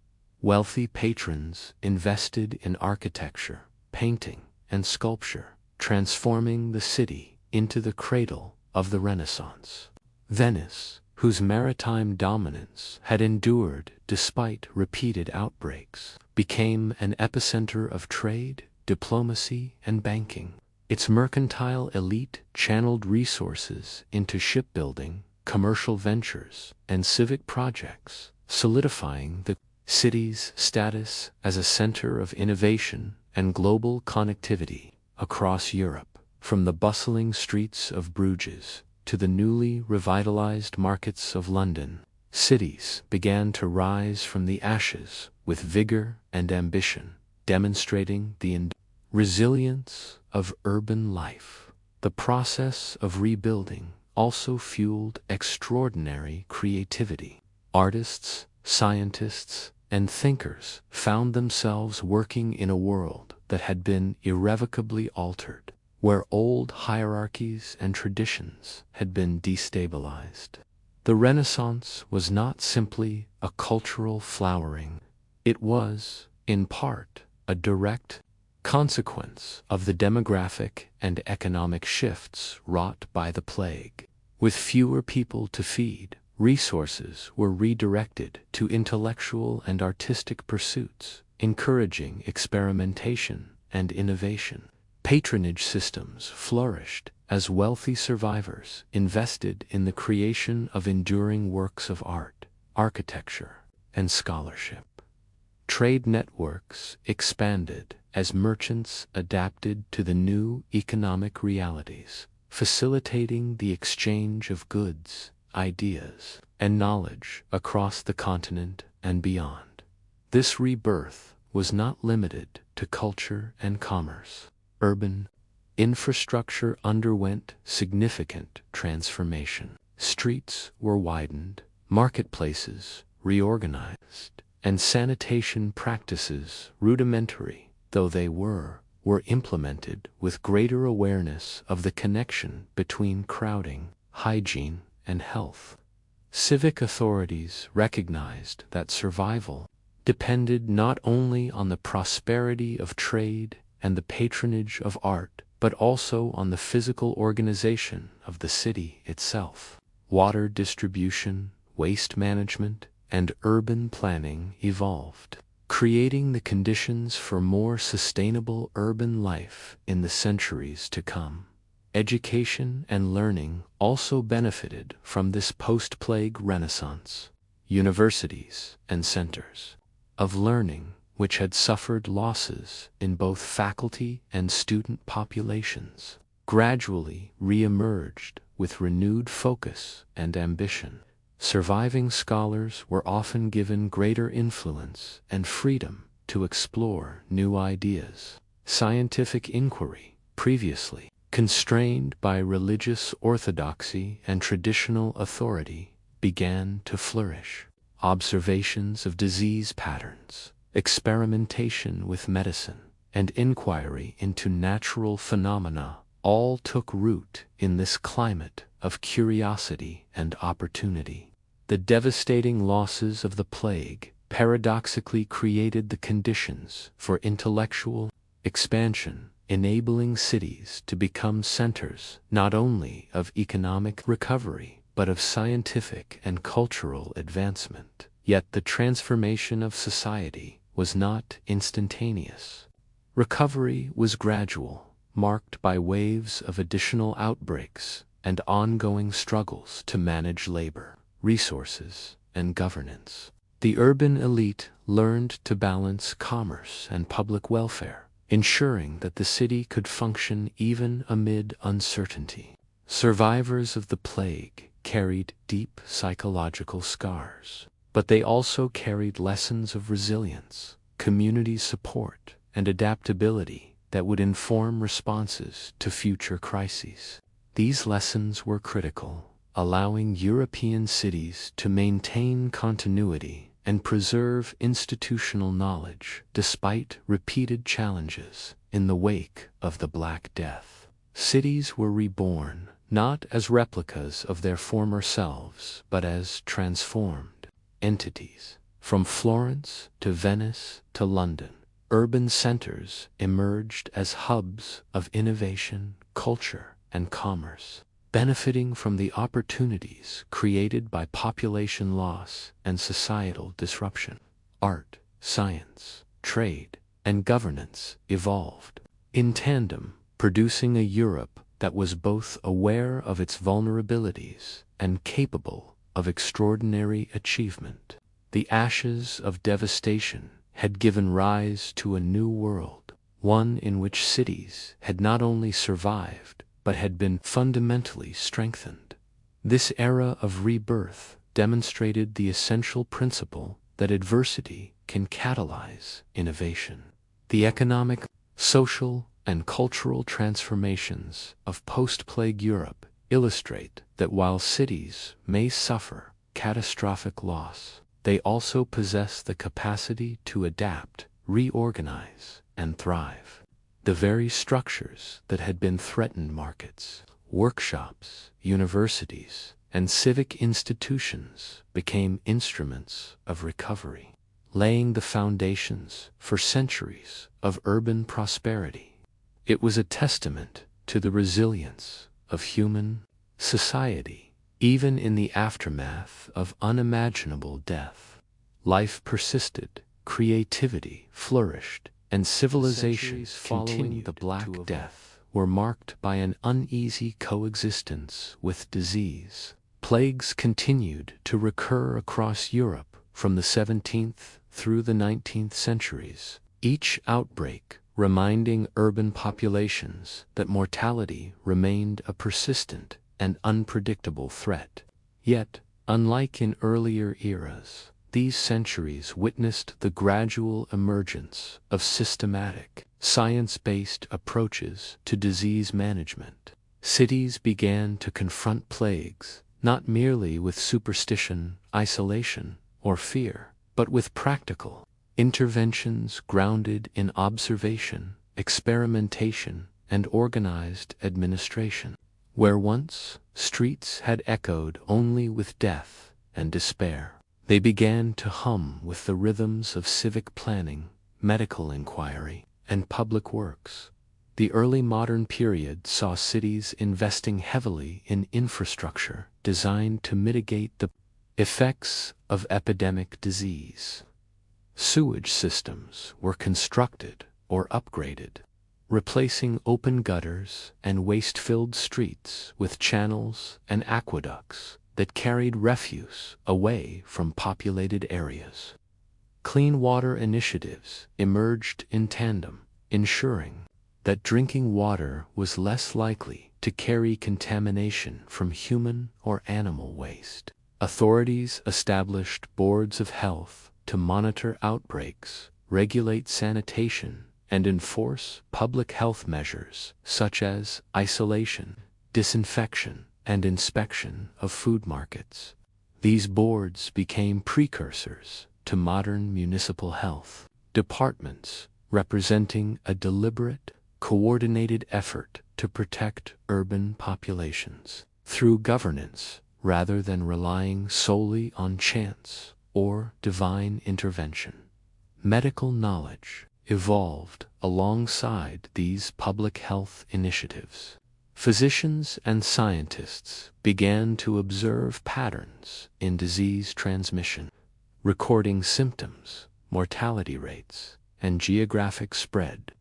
Wealthy patrons invested in architecture, painting, and sculpture, transforming the city into the cradle of the Renaissance. Venice, whose maritime dominance had endured despite repeated outbreaks, became an epicenter of trade, diplomacy, and banking. Its mercantile elite channeled resources into shipbuilding, commercial ventures, and civic projects, solidifying the city's status as a center of innovation and global connectivity across Europe. From the bustling streets of Bruges to the newly revitalized markets of London, cities began to rise from the ashes with vigor and ambition, demonstrating the resilience of urban life. The process of rebuilding also fueled extraordinary creativity. Artists, scientists, and thinkers found themselves working in a world that had been irrevocably altered, where old hierarchies and traditions had been destabilized. The Renaissance was not simply a cultural flowering. It was, in part, a direct consequence of the demographic and economic shifts wrought by the plague. With fewer people to feed, resources were redirected to intellectual and artistic pursuits, encouraging experimentation and innovation. Patronage systems flourished as wealthy survivors invested in the creation of enduring works of art, architecture, and scholarship. Trade networks expanded as merchants adapted to the new economic realities, facilitating the exchange of goods, ideas, and knowledge across the continent and beyond. This rebirth was not limited to culture and commerce. Urban infrastructure underwent significant transformation. Streets were widened, marketplaces reorganized, and sanitation practices, rudimentary though they were implemented with greater awareness of the connection between crowding, hygiene, and health. Civic authorities recognized that survival depended not only on the prosperity of trade and the patronage of art, but also on the physical organization of the city itself. Water distribution, waste management, and urban planning evolved, creating the conditions for more sustainable urban life in the centuries to come. Education and learning also benefited from this post-plague renaissance. Universities and centers of learning, which had suffered losses in both faculty and student populations, gradually re-emerged with renewed focus and ambition. Surviving scholars were often given greater influence and freedom to explore new ideas. Scientific inquiry, previously constrained by religious orthodoxy and traditional authority, began to flourish. Observations of disease patterns, experimentation with medicine, and inquiry into natural phenomena all took root in this climate of curiosity and opportunity. The devastating losses of the plague paradoxically created the conditions for intellectual expansion, enabling cities to become centers not only of economic recovery, but of scientific and cultural advancement. Yet the transformation of society was not instantaneous. Recovery was gradual, marked by waves of additional outbreaks and ongoing struggles to manage labor, resources, and governance. The urban elite learned to balance commerce and public welfare, ensuring that the city could function even amid uncertainty. Survivors of the plague carried deep psychological scars, but they also carried lessons of resilience, community support, and adaptability that would inform responses to future crises. These lessons were critical, allowing European cities to maintain continuity and preserve institutional knowledge despite repeated challenges in the wake of the Black Death. Cities were reborn not as replicas of their former selves, but as transformed entities. From Florence to Venice to London, urban centers emerged as hubs of innovation, culture, and commerce, benefiting from the opportunities created by population loss and societal disruption. Art, science, trade, and governance evolved in tandem, producing a Europe that was both aware of its vulnerabilities and capable of extraordinary achievement. The ashes of devastation had given rise to a new world, one in which cities had not only survived, but had been fundamentally strengthened. This era of rebirth demonstrated the essential principle that adversity can catalyze innovation. The economic, social, and cultural transformations of post-plague Europe illustrate that while cities may suffer catastrophic loss, they also possess the capacity to adapt, reorganize, and thrive. The very structures that had been threatened, markets, workshops, universities, and civic institutions, became instruments of recovery, laying the foundations for centuries of urban prosperity. It was a testament to the resilience of human society. Even in the aftermath of unimaginable death, life persisted, creativity flourished, and civilizations following the Black Death were marked by an uneasy coexistence with disease. Plagues continued to recur across Europe from the 17th through the 19th centuries, each outbreak reminding urban populations that mortality remained a persistent and unpredictable threat. Yet, unlike in earlier eras, These centuries witnessed the gradual emergence of systematic, science-based approaches to disease management. Cities began to confront plagues, not merely with superstition, isolation, or fear, but with practical interventions grounded in observation, experimentation, and organized administration. Where once streets had echoed only with death and despair, they began to hum with the rhythms of civic planning, medical inquiry, and public works. The early modern period saw cities investing heavily in infrastructure designed to mitigate the effects of epidemic disease. Sewage systems were constructed or upgraded, replacing open gutters and waste-filled streets with channels and aqueducts that carried refuse away from populated areas. Clean water initiatives emerged in tandem, ensuring that drinking water was less likely to carry contamination from human or animal waste. Authorities established boards of health to monitor outbreaks, regulate sanitation, and enforce public health measures such as isolation, disinfection, and inspection of food markets. These boards became precursors to modern municipal health departments, representing a deliberate, coordinated effort to protect urban populations through governance rather than relying solely on chance or divine intervention. Medical knowledge evolved alongside these public health initiatives. Physicians and scientists began to observe patterns in disease transmission, recording symptoms, mortality rates, and geographic spread.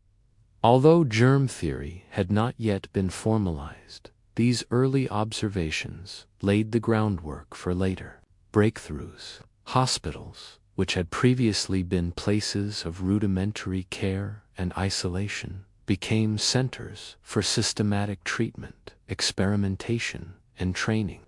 Although germ theory had not yet been formalized, these early observations laid the groundwork for later breakthroughs. Hospitals, which had previously been places of rudimentary care and isolation, became centers for systematic treatment, experimentation, and training.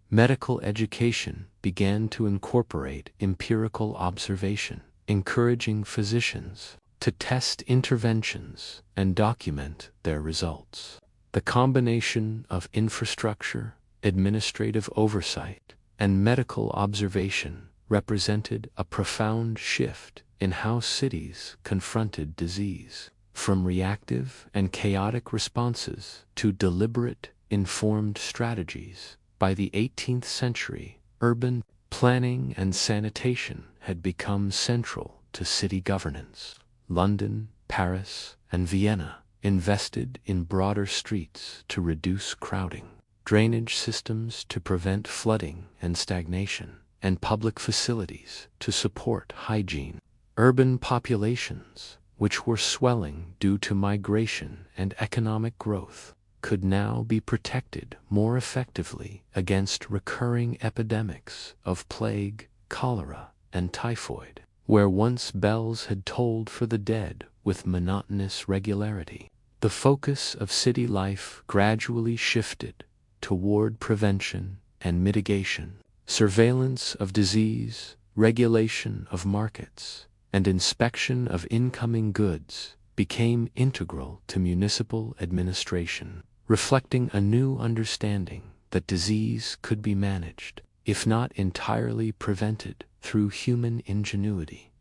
Medical education began to incorporate empirical observation, encouraging physicians to test interventions and document their results. The combination of infrastructure, administrative oversight, and medical observation represented a profound shift in how cities confronted disease, from reactive and chaotic responses to deliberate, informed strategies. By the 18th century, urban planning and sanitation had become central to city governance. London, Paris, and Vienna invested in broader streets to reduce crowding, drainage systems to prevent flooding and stagnation, and public facilities to support hygiene. Urban populations, which were swelling due to migration and economic growth, could now be protected more effectively against recurring epidemics of plague, cholera, and typhoid. Where once bells had tolled for the dead with monotonous regularity, the focus of city life gradually shifted toward prevention and mitigation. Surveillance of disease, regulation of markets, and inspection of incoming goods became integral to municipal administration, reflecting a new understanding that disease could be managed, if not entirely prevented, through human ingenuity.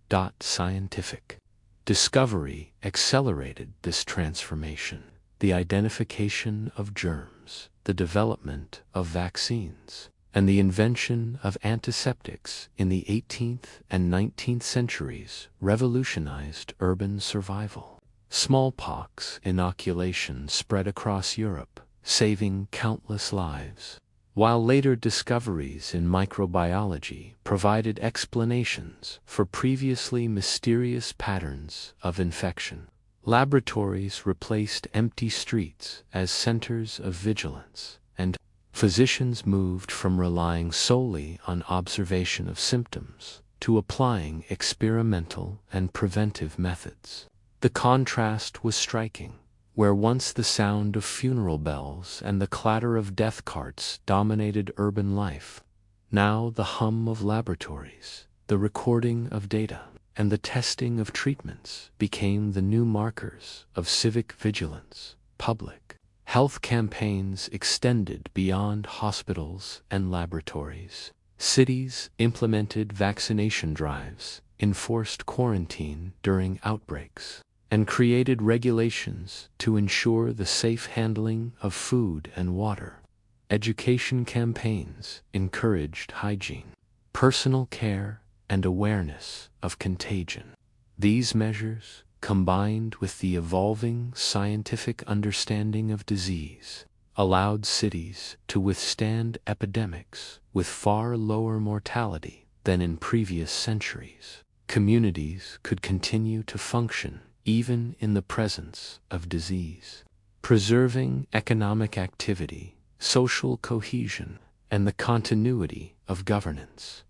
Scientific discovery accelerated this transformation. The identification of germs, the development of vaccines, and the invention of antiseptics in the 18th and 19th centuries revolutionized urban survival. Smallpox inoculation spread across Europe, saving countless lives, while later discoveries in microbiology provided explanations for previously mysterious patterns of infection. Laboratories replaced empty streets as centers of vigilance, and physicians moved from relying solely on observation of symptoms to applying experimental and preventive methods. The contrast was striking. Where once the sound of funeral bells and the clatter of death carts dominated urban life, now the hum of laboratories, The recording of data and the testing of treatments became the new markers of civic vigilance. Public health campaigns extended beyond hospitals and laboratories. Cities implemented vaccination drives, enforced quarantine during outbreaks, and created regulations to ensure the safe handling of food and water. Education campaigns encouraged hygiene, personal care, and awareness of contagion. These measures, combined with the evolving scientific understanding of disease, allowed cities to withstand epidemics with far lower mortality than in previous centuries. Communities could continue to function even in the presence of disease, preserving economic activity, social cohesion, and the continuity of governance.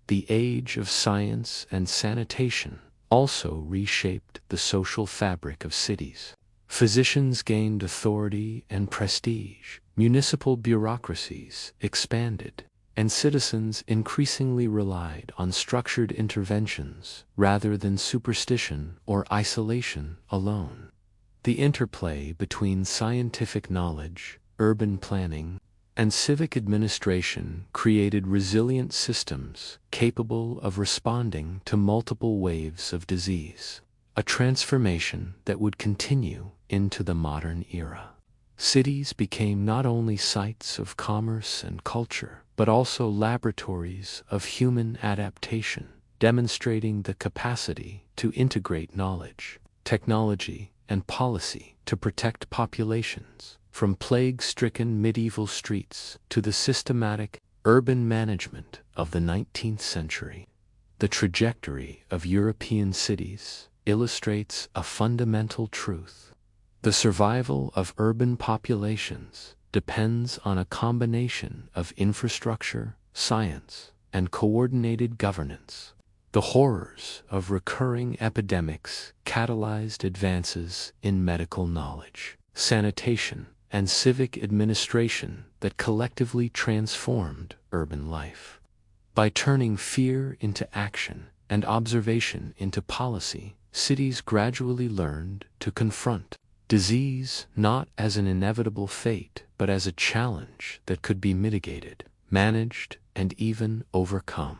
The age of science and sanitation also reshaped the social fabric of cities. Physicians gained authority and prestige, municipal bureaucracies expanded, and citizens increasingly relied on structured interventions rather than superstition or isolation alone. The interplay between scientific knowledge, urban planning, and civic administration created resilient systems capable of responding to multiple waves of disease, a transformation that would continue into the modern era. Cities became not only sites of commerce and culture, but also laboratories of human adaptation, demonstrating the capacity to integrate knowledge, technology, and policy to protect populations. From plague-stricken medieval streets to the systematic urban management of the 19th century, the trajectory of European cities illustrates a fundamental truth. The survival of urban populations depends on a combination of infrastructure, science, and coordinated governance. The horrors of recurring epidemics catalyzed advances in medical knowledge, sanitation, and civic administration that collectively transformed urban life. By turning fear into action and observation into policy, cities gradually learned to confront disease not as an inevitable fate, but as a challenge that could be mitigated, managed, and even overcome.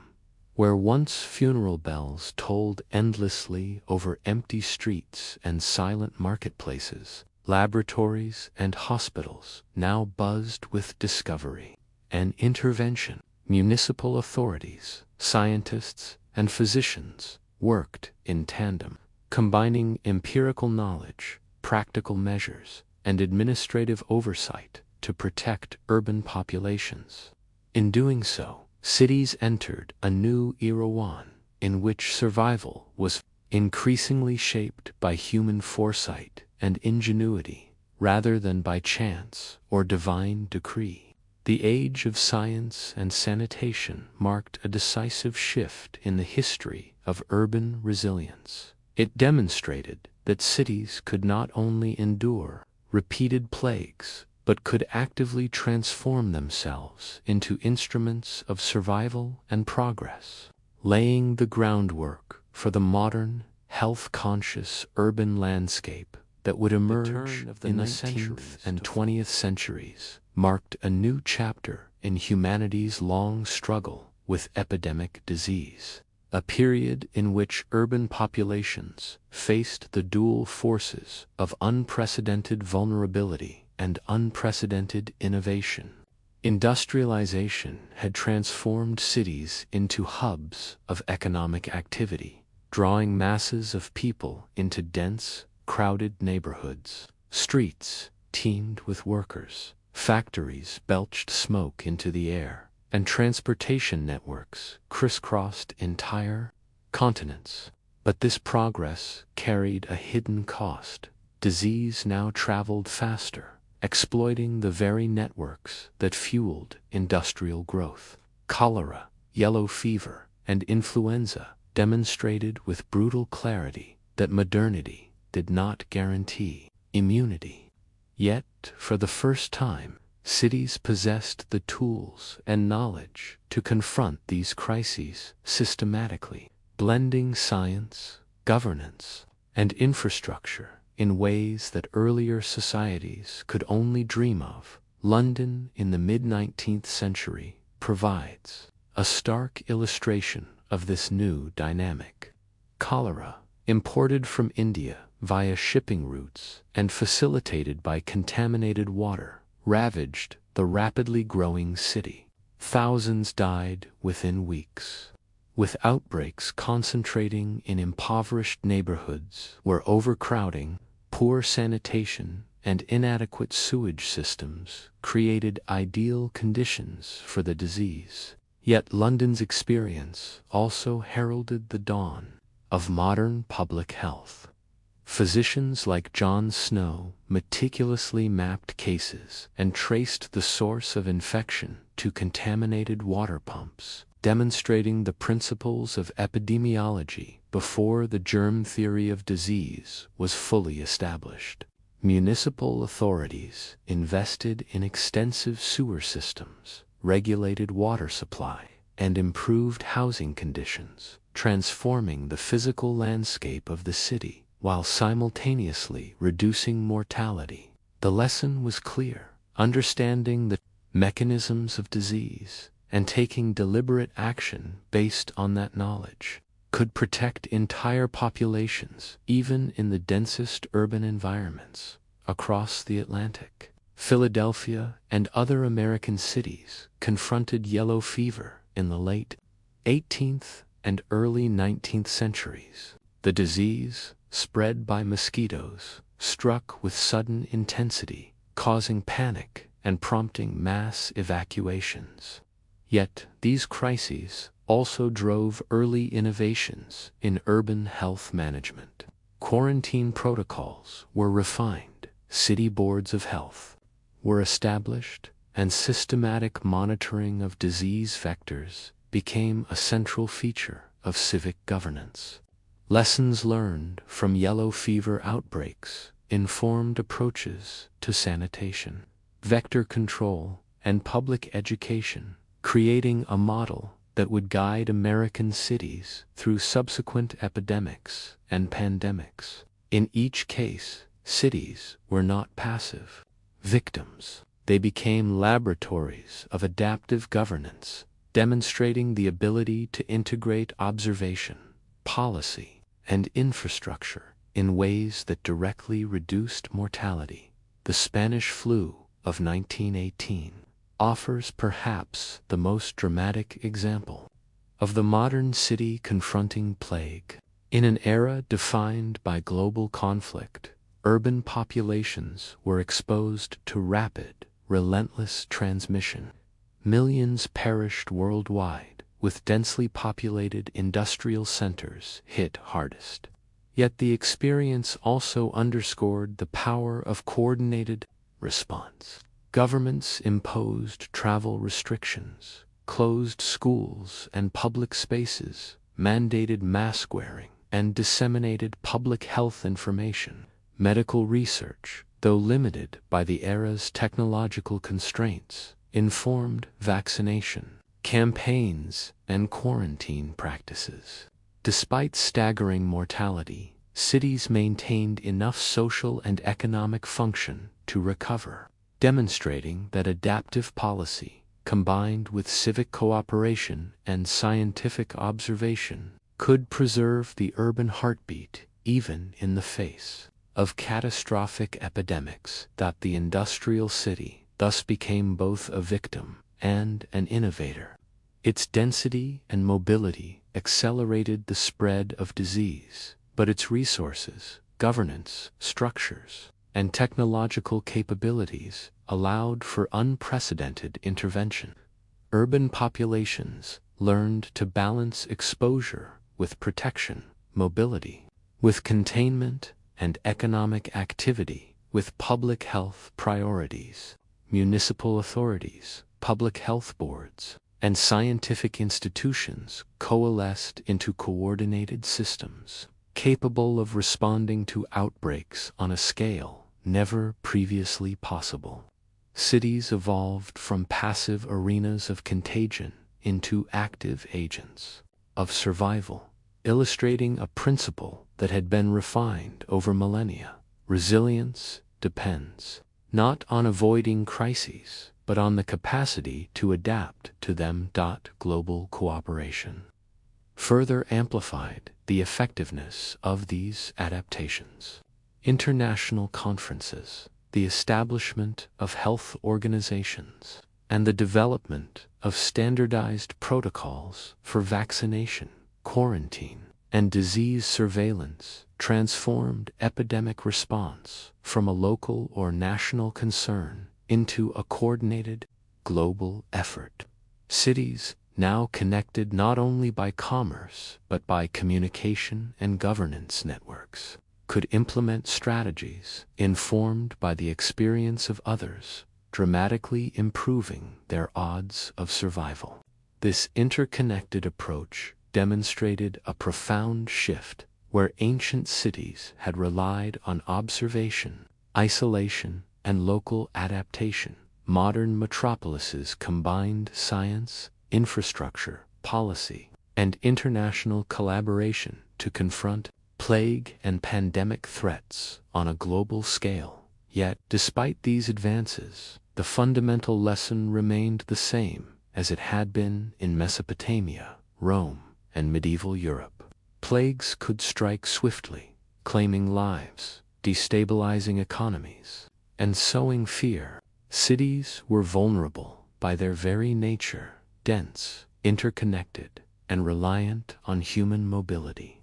Where once funeral bells tolled endlessly over empty streets and silent marketplaces, laboratories and hospitals now buzzed with discovery and intervention. Municipal authorities, scientists, and physicians worked in tandem, combining empirical knowledge, practical measures, and administrative oversight to protect urban populations. In doing so, cities entered a new era in which survival was increasingly shaped by human foresight and ingenuity rather than by chance or divine decree. The age of science and sanitation marked a decisive shift in the history of urban resilience. It demonstrated that cities could not only endure repeated plagues, but could actively transform themselves into instruments of survival and progress, laying the groundwork for the modern, health-conscious urban landscape that would emerge in the 19th and 20th centuries. Marked a new chapter in humanity's long struggle with epidemic disease, a period in which urban populations faced the dual forces of unprecedented vulnerability and unprecedented innovation. Industrialization had transformed cities into hubs of economic activity, drawing masses of people into dense, crowded neighborhoods. Streets teemed with workers, factories belched smoke into the air, and transportation networks crisscrossed entire continents. But this progress carried a hidden cost. Disease now traveled faster, exploiting the very networks that fueled industrial growth. Cholera, yellow fever, and influenza demonstrated with brutal clarity that modernity did not guarantee immunity. Yet, for the first time, Cities possessed the tools and knowledge to confront these crises systematically, blending science, governance, and infrastructure in ways that earlier societies could only dream of. London in the mid-19th century provides a stark illustration of this new dynamic. Cholera, imported from India via shipping routes and facilitated by contaminated water, ravaged the rapidly growing city. Thousands died within weeks, with outbreaks concentrating in impoverished neighborhoods where overcrowding, poor sanitation, and inadequate sewage systems created ideal conditions for the disease. Yet London's experience also heralded the dawn of modern public health. Physicians like John Snow meticulously mapped cases and traced the source of infection to contaminated water pumps, demonstrating the principles of epidemiology before the germ theory of disease was fully established. Municipal authorities invested in extensive sewer systems, regulated water supply, and improved housing conditions, transforming the physical landscape of the city while simultaneously reducing mortality. The lesson was clear: understanding the mechanisms of disease and taking deliberate action based on that knowledge could protect entire populations, even in the densest urban environments across the Atlantic. Philadelphia and other American cities confronted yellow fever in the late 18th and early 19th centuries. The disease, spread by mosquitoes, struck with sudden intensity, causing panic and prompting mass evacuations. Yet these crises also drove early innovations in urban health management. Quarantine protocols were refined, city boards of health were established, and systematic monitoring of disease vectors became a central feature of civic governance. Lessons learned from yellow fever outbreaks informed approaches to sanitation, vector control, and public education, creating a model that would guide American cities through subsequent epidemics and pandemics. In each case, cities were not passive victims. They became laboratories of adaptive governance, demonstrating the ability to integrate observation, policy, and infrastructure in ways that directly reduced mortality. The Spanish flu of 1918 offers perhaps the most dramatic example of the modern city confronting plague. In an era defined by global conflict, urban populations were exposed to rapid, relentless transmission. Millions perished worldwide, with densely populated industrial centers hit hardest. Yet the experience also underscored the power of coordinated response. Governments imposed travel restrictions, closed schools and public spaces, mandated mask wearing, and disseminated public health information. Medical research, though limited by the era's technological constraints, informed vaccination campaigns and quarantine practices. Despite staggering mortality, cities maintained enough social and economic function to recover, demonstrating that adaptive policy, combined with civic cooperation and scientific observation, could preserve the urban heartbeat even in the face of catastrophic epidemics. That the industrial city thus became both a victim and an innovator. Its density and mobility accelerated the spread of disease, but its resources, governance, structures, and technological capabilities allowed for unprecedented intervention. Urban populations learned to balance exposure with protection, mobility with containment, and economic activity with public health priorities. Municipal authorities, public health boards, and scientific institutions coalesced into coordinated systems, capable of responding to outbreaks on a scale never previously possible. cities evolved from passive arenas of contagion into active agents of survival, illustrating a principle that had been refined over millennia. Resilience depends not on avoiding crises, but on the capacity to adapt to them. Global cooperation further amplified the effectiveness of these adaptations. International conferences, the establishment of health organizations, and the development of standardized protocols for vaccination, quarantine, and disease surveillance transformed epidemic response from a local or national concern into a coordinated global effort. Cities, now connected not only by commerce but by communication and governance networks, could implement strategies informed by the experience of others, dramatically improving their odds of survival. This interconnected approach demonstrated a profound shift where ancient cities had relied on observation, isolation, and local adaptation. Modern metropolises combined science, infrastructure, policy, and international collaboration to confront plague and pandemic threats on a global scale. Yet, despite these advances, the fundamental lesson remained the same as it had been in Mesopotamia, Rome, and medieval Europe. Plagues could strike swiftly, claiming lives, destabilizing economies, and sowing fear. Cities were vulnerable by their very nature, dense, interconnected, and reliant on human mobility.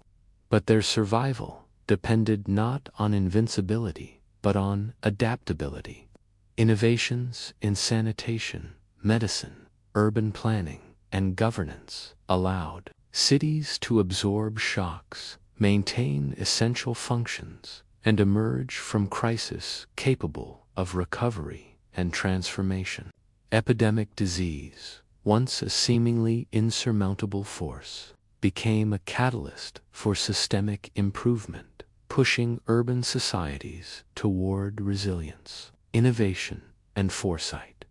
But their survival depended not on invincibility, but on adaptability. Innovations in sanitation, medicine, urban planning, and governance allowed cities to absorb shocks, maintain essential functions, and emerge from crisis capable of recovery and transformation. Epidemic disease, once a seemingly insurmountable force, became a catalyst for systemic improvement, pushing urban societies toward resilience, innovation, and foresight.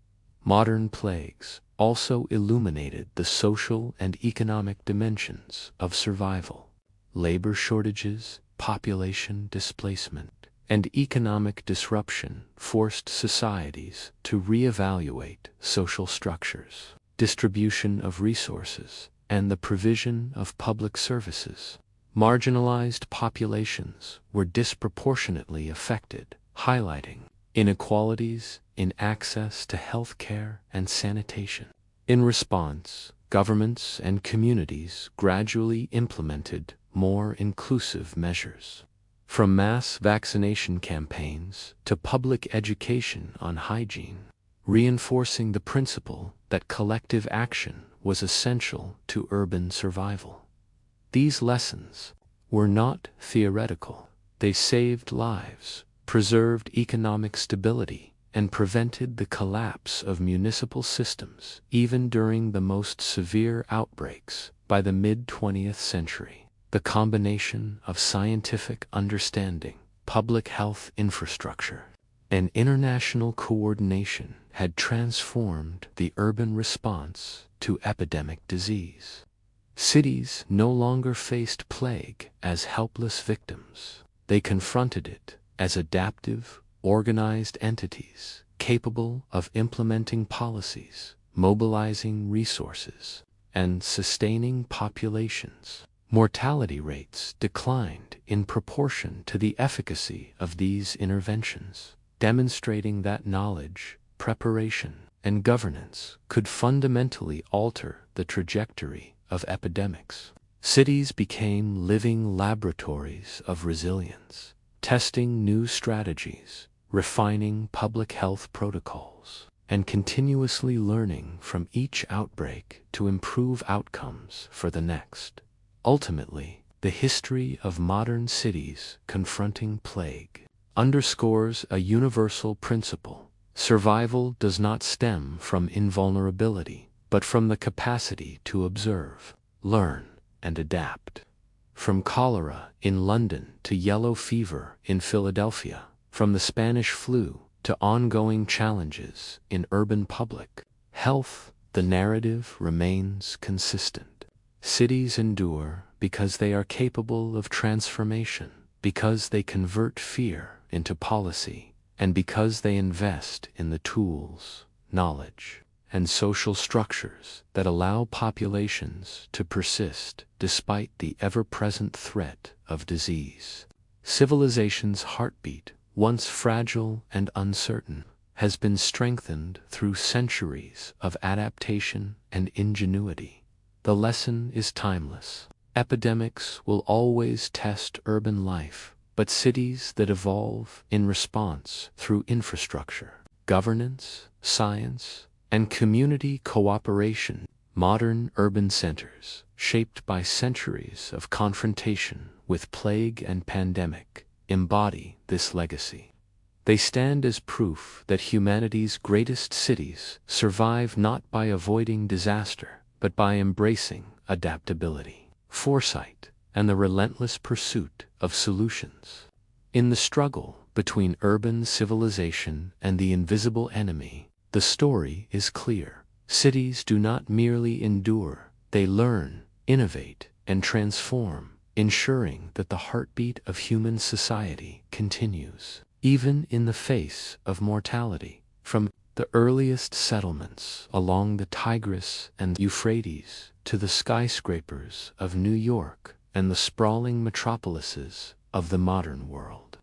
Modern plagues also illuminated the social and economic dimensions of survival. Labor shortages, population displacement, and economic disruption forced societies to reevaluate social structures, distribution of resources, and the provision of public services. Marginalized populations were disproportionately affected, highlighting inequalities in access to health care and sanitation. In response, governments and communities gradually implemented more inclusive measures. From mass vaccination campaigns to public education on hygiene, reinforcing the principle that collective action was essential to urban survival. These lessons were not theoretical. They saved lives, preserved economic stability, and prevented the collapse of municipal systems, even during the most severe outbreaks. By the mid-20th century, the combination of scientific understanding, public health infrastructure, and international coordination had transformed the urban response to epidemic disease. Cities no longer faced plague as helpless victims. They confronted it as adaptive, organized entities capable of implementing policies, mobilizing resources, and sustaining populations. Mortality rates declined in proportion to the efficacy of these interventions, demonstrating that knowledge, preparation, and governance could fundamentally alter the trajectory of epidemics. Cities became living laboratories of resilience, testing new strategies, refining public health protocols, and continuously learning from each outbreak to improve outcomes for the next. Ultimately, the history of modern cities confronting plague underscores a universal principle. Survival does not stem from invulnerability, but from the capacity to observe, learn, and adapt. From cholera in London to yellow fever in Philadelphia, from the Spanish flu to ongoing challenges in urban public health, the narrative remains consistent. Cities endure because they are capable of transformation, because they convert fear into policy, and because they invest in the tools, knowledge, and social structures that allow populations to persist despite the ever-present threat of disease. Civilization's heartbeat, once fragile and uncertain, has been strengthened through centuries of adaptation and ingenuity. The lesson is timeless. Epidemics will always test urban life, but cities that evolve in response through infrastructure, governance, science, and community cooperation, modern urban centers, shaped by centuries of confrontation with plague and pandemic, embody this legacy. They stand as proof that humanity's greatest cities survive not by avoiding disaster, but by embracing adaptability, foresight, and the relentless pursuit of solutions. In the struggle between urban civilization and the invisible enemy, the story is clear. Cities do not merely endure, they learn, innovate, and transform, ensuring that the heartbeat of human society continues, even in the face of mortality. From the earliest settlements along the Tigris and Euphrates to the skyscrapers of New York and the sprawling metropolises of the modern world,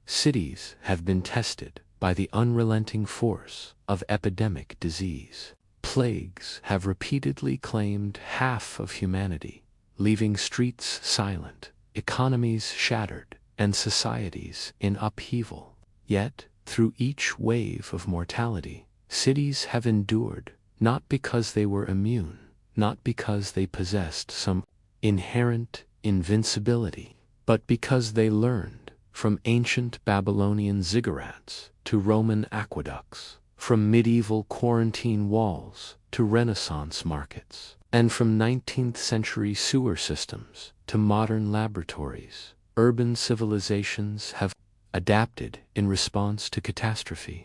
cities have been tested by the unrelenting force of epidemic disease. Plagues have repeatedly claimed half of humanity, leaving streets silent, economies shattered, and societies in upheaval. Yet, through each wave of mortality, cities have endured, not because they were immune, not because they possessed some inherent invincibility, but because they learned, from ancient Babylonian ziggurats to Roman aqueducts, from medieval quarantine walls to Renaissance markets, and from 19th century sewer systems to modern laboratories. Urban civilizations have adapted in response to catastrophe.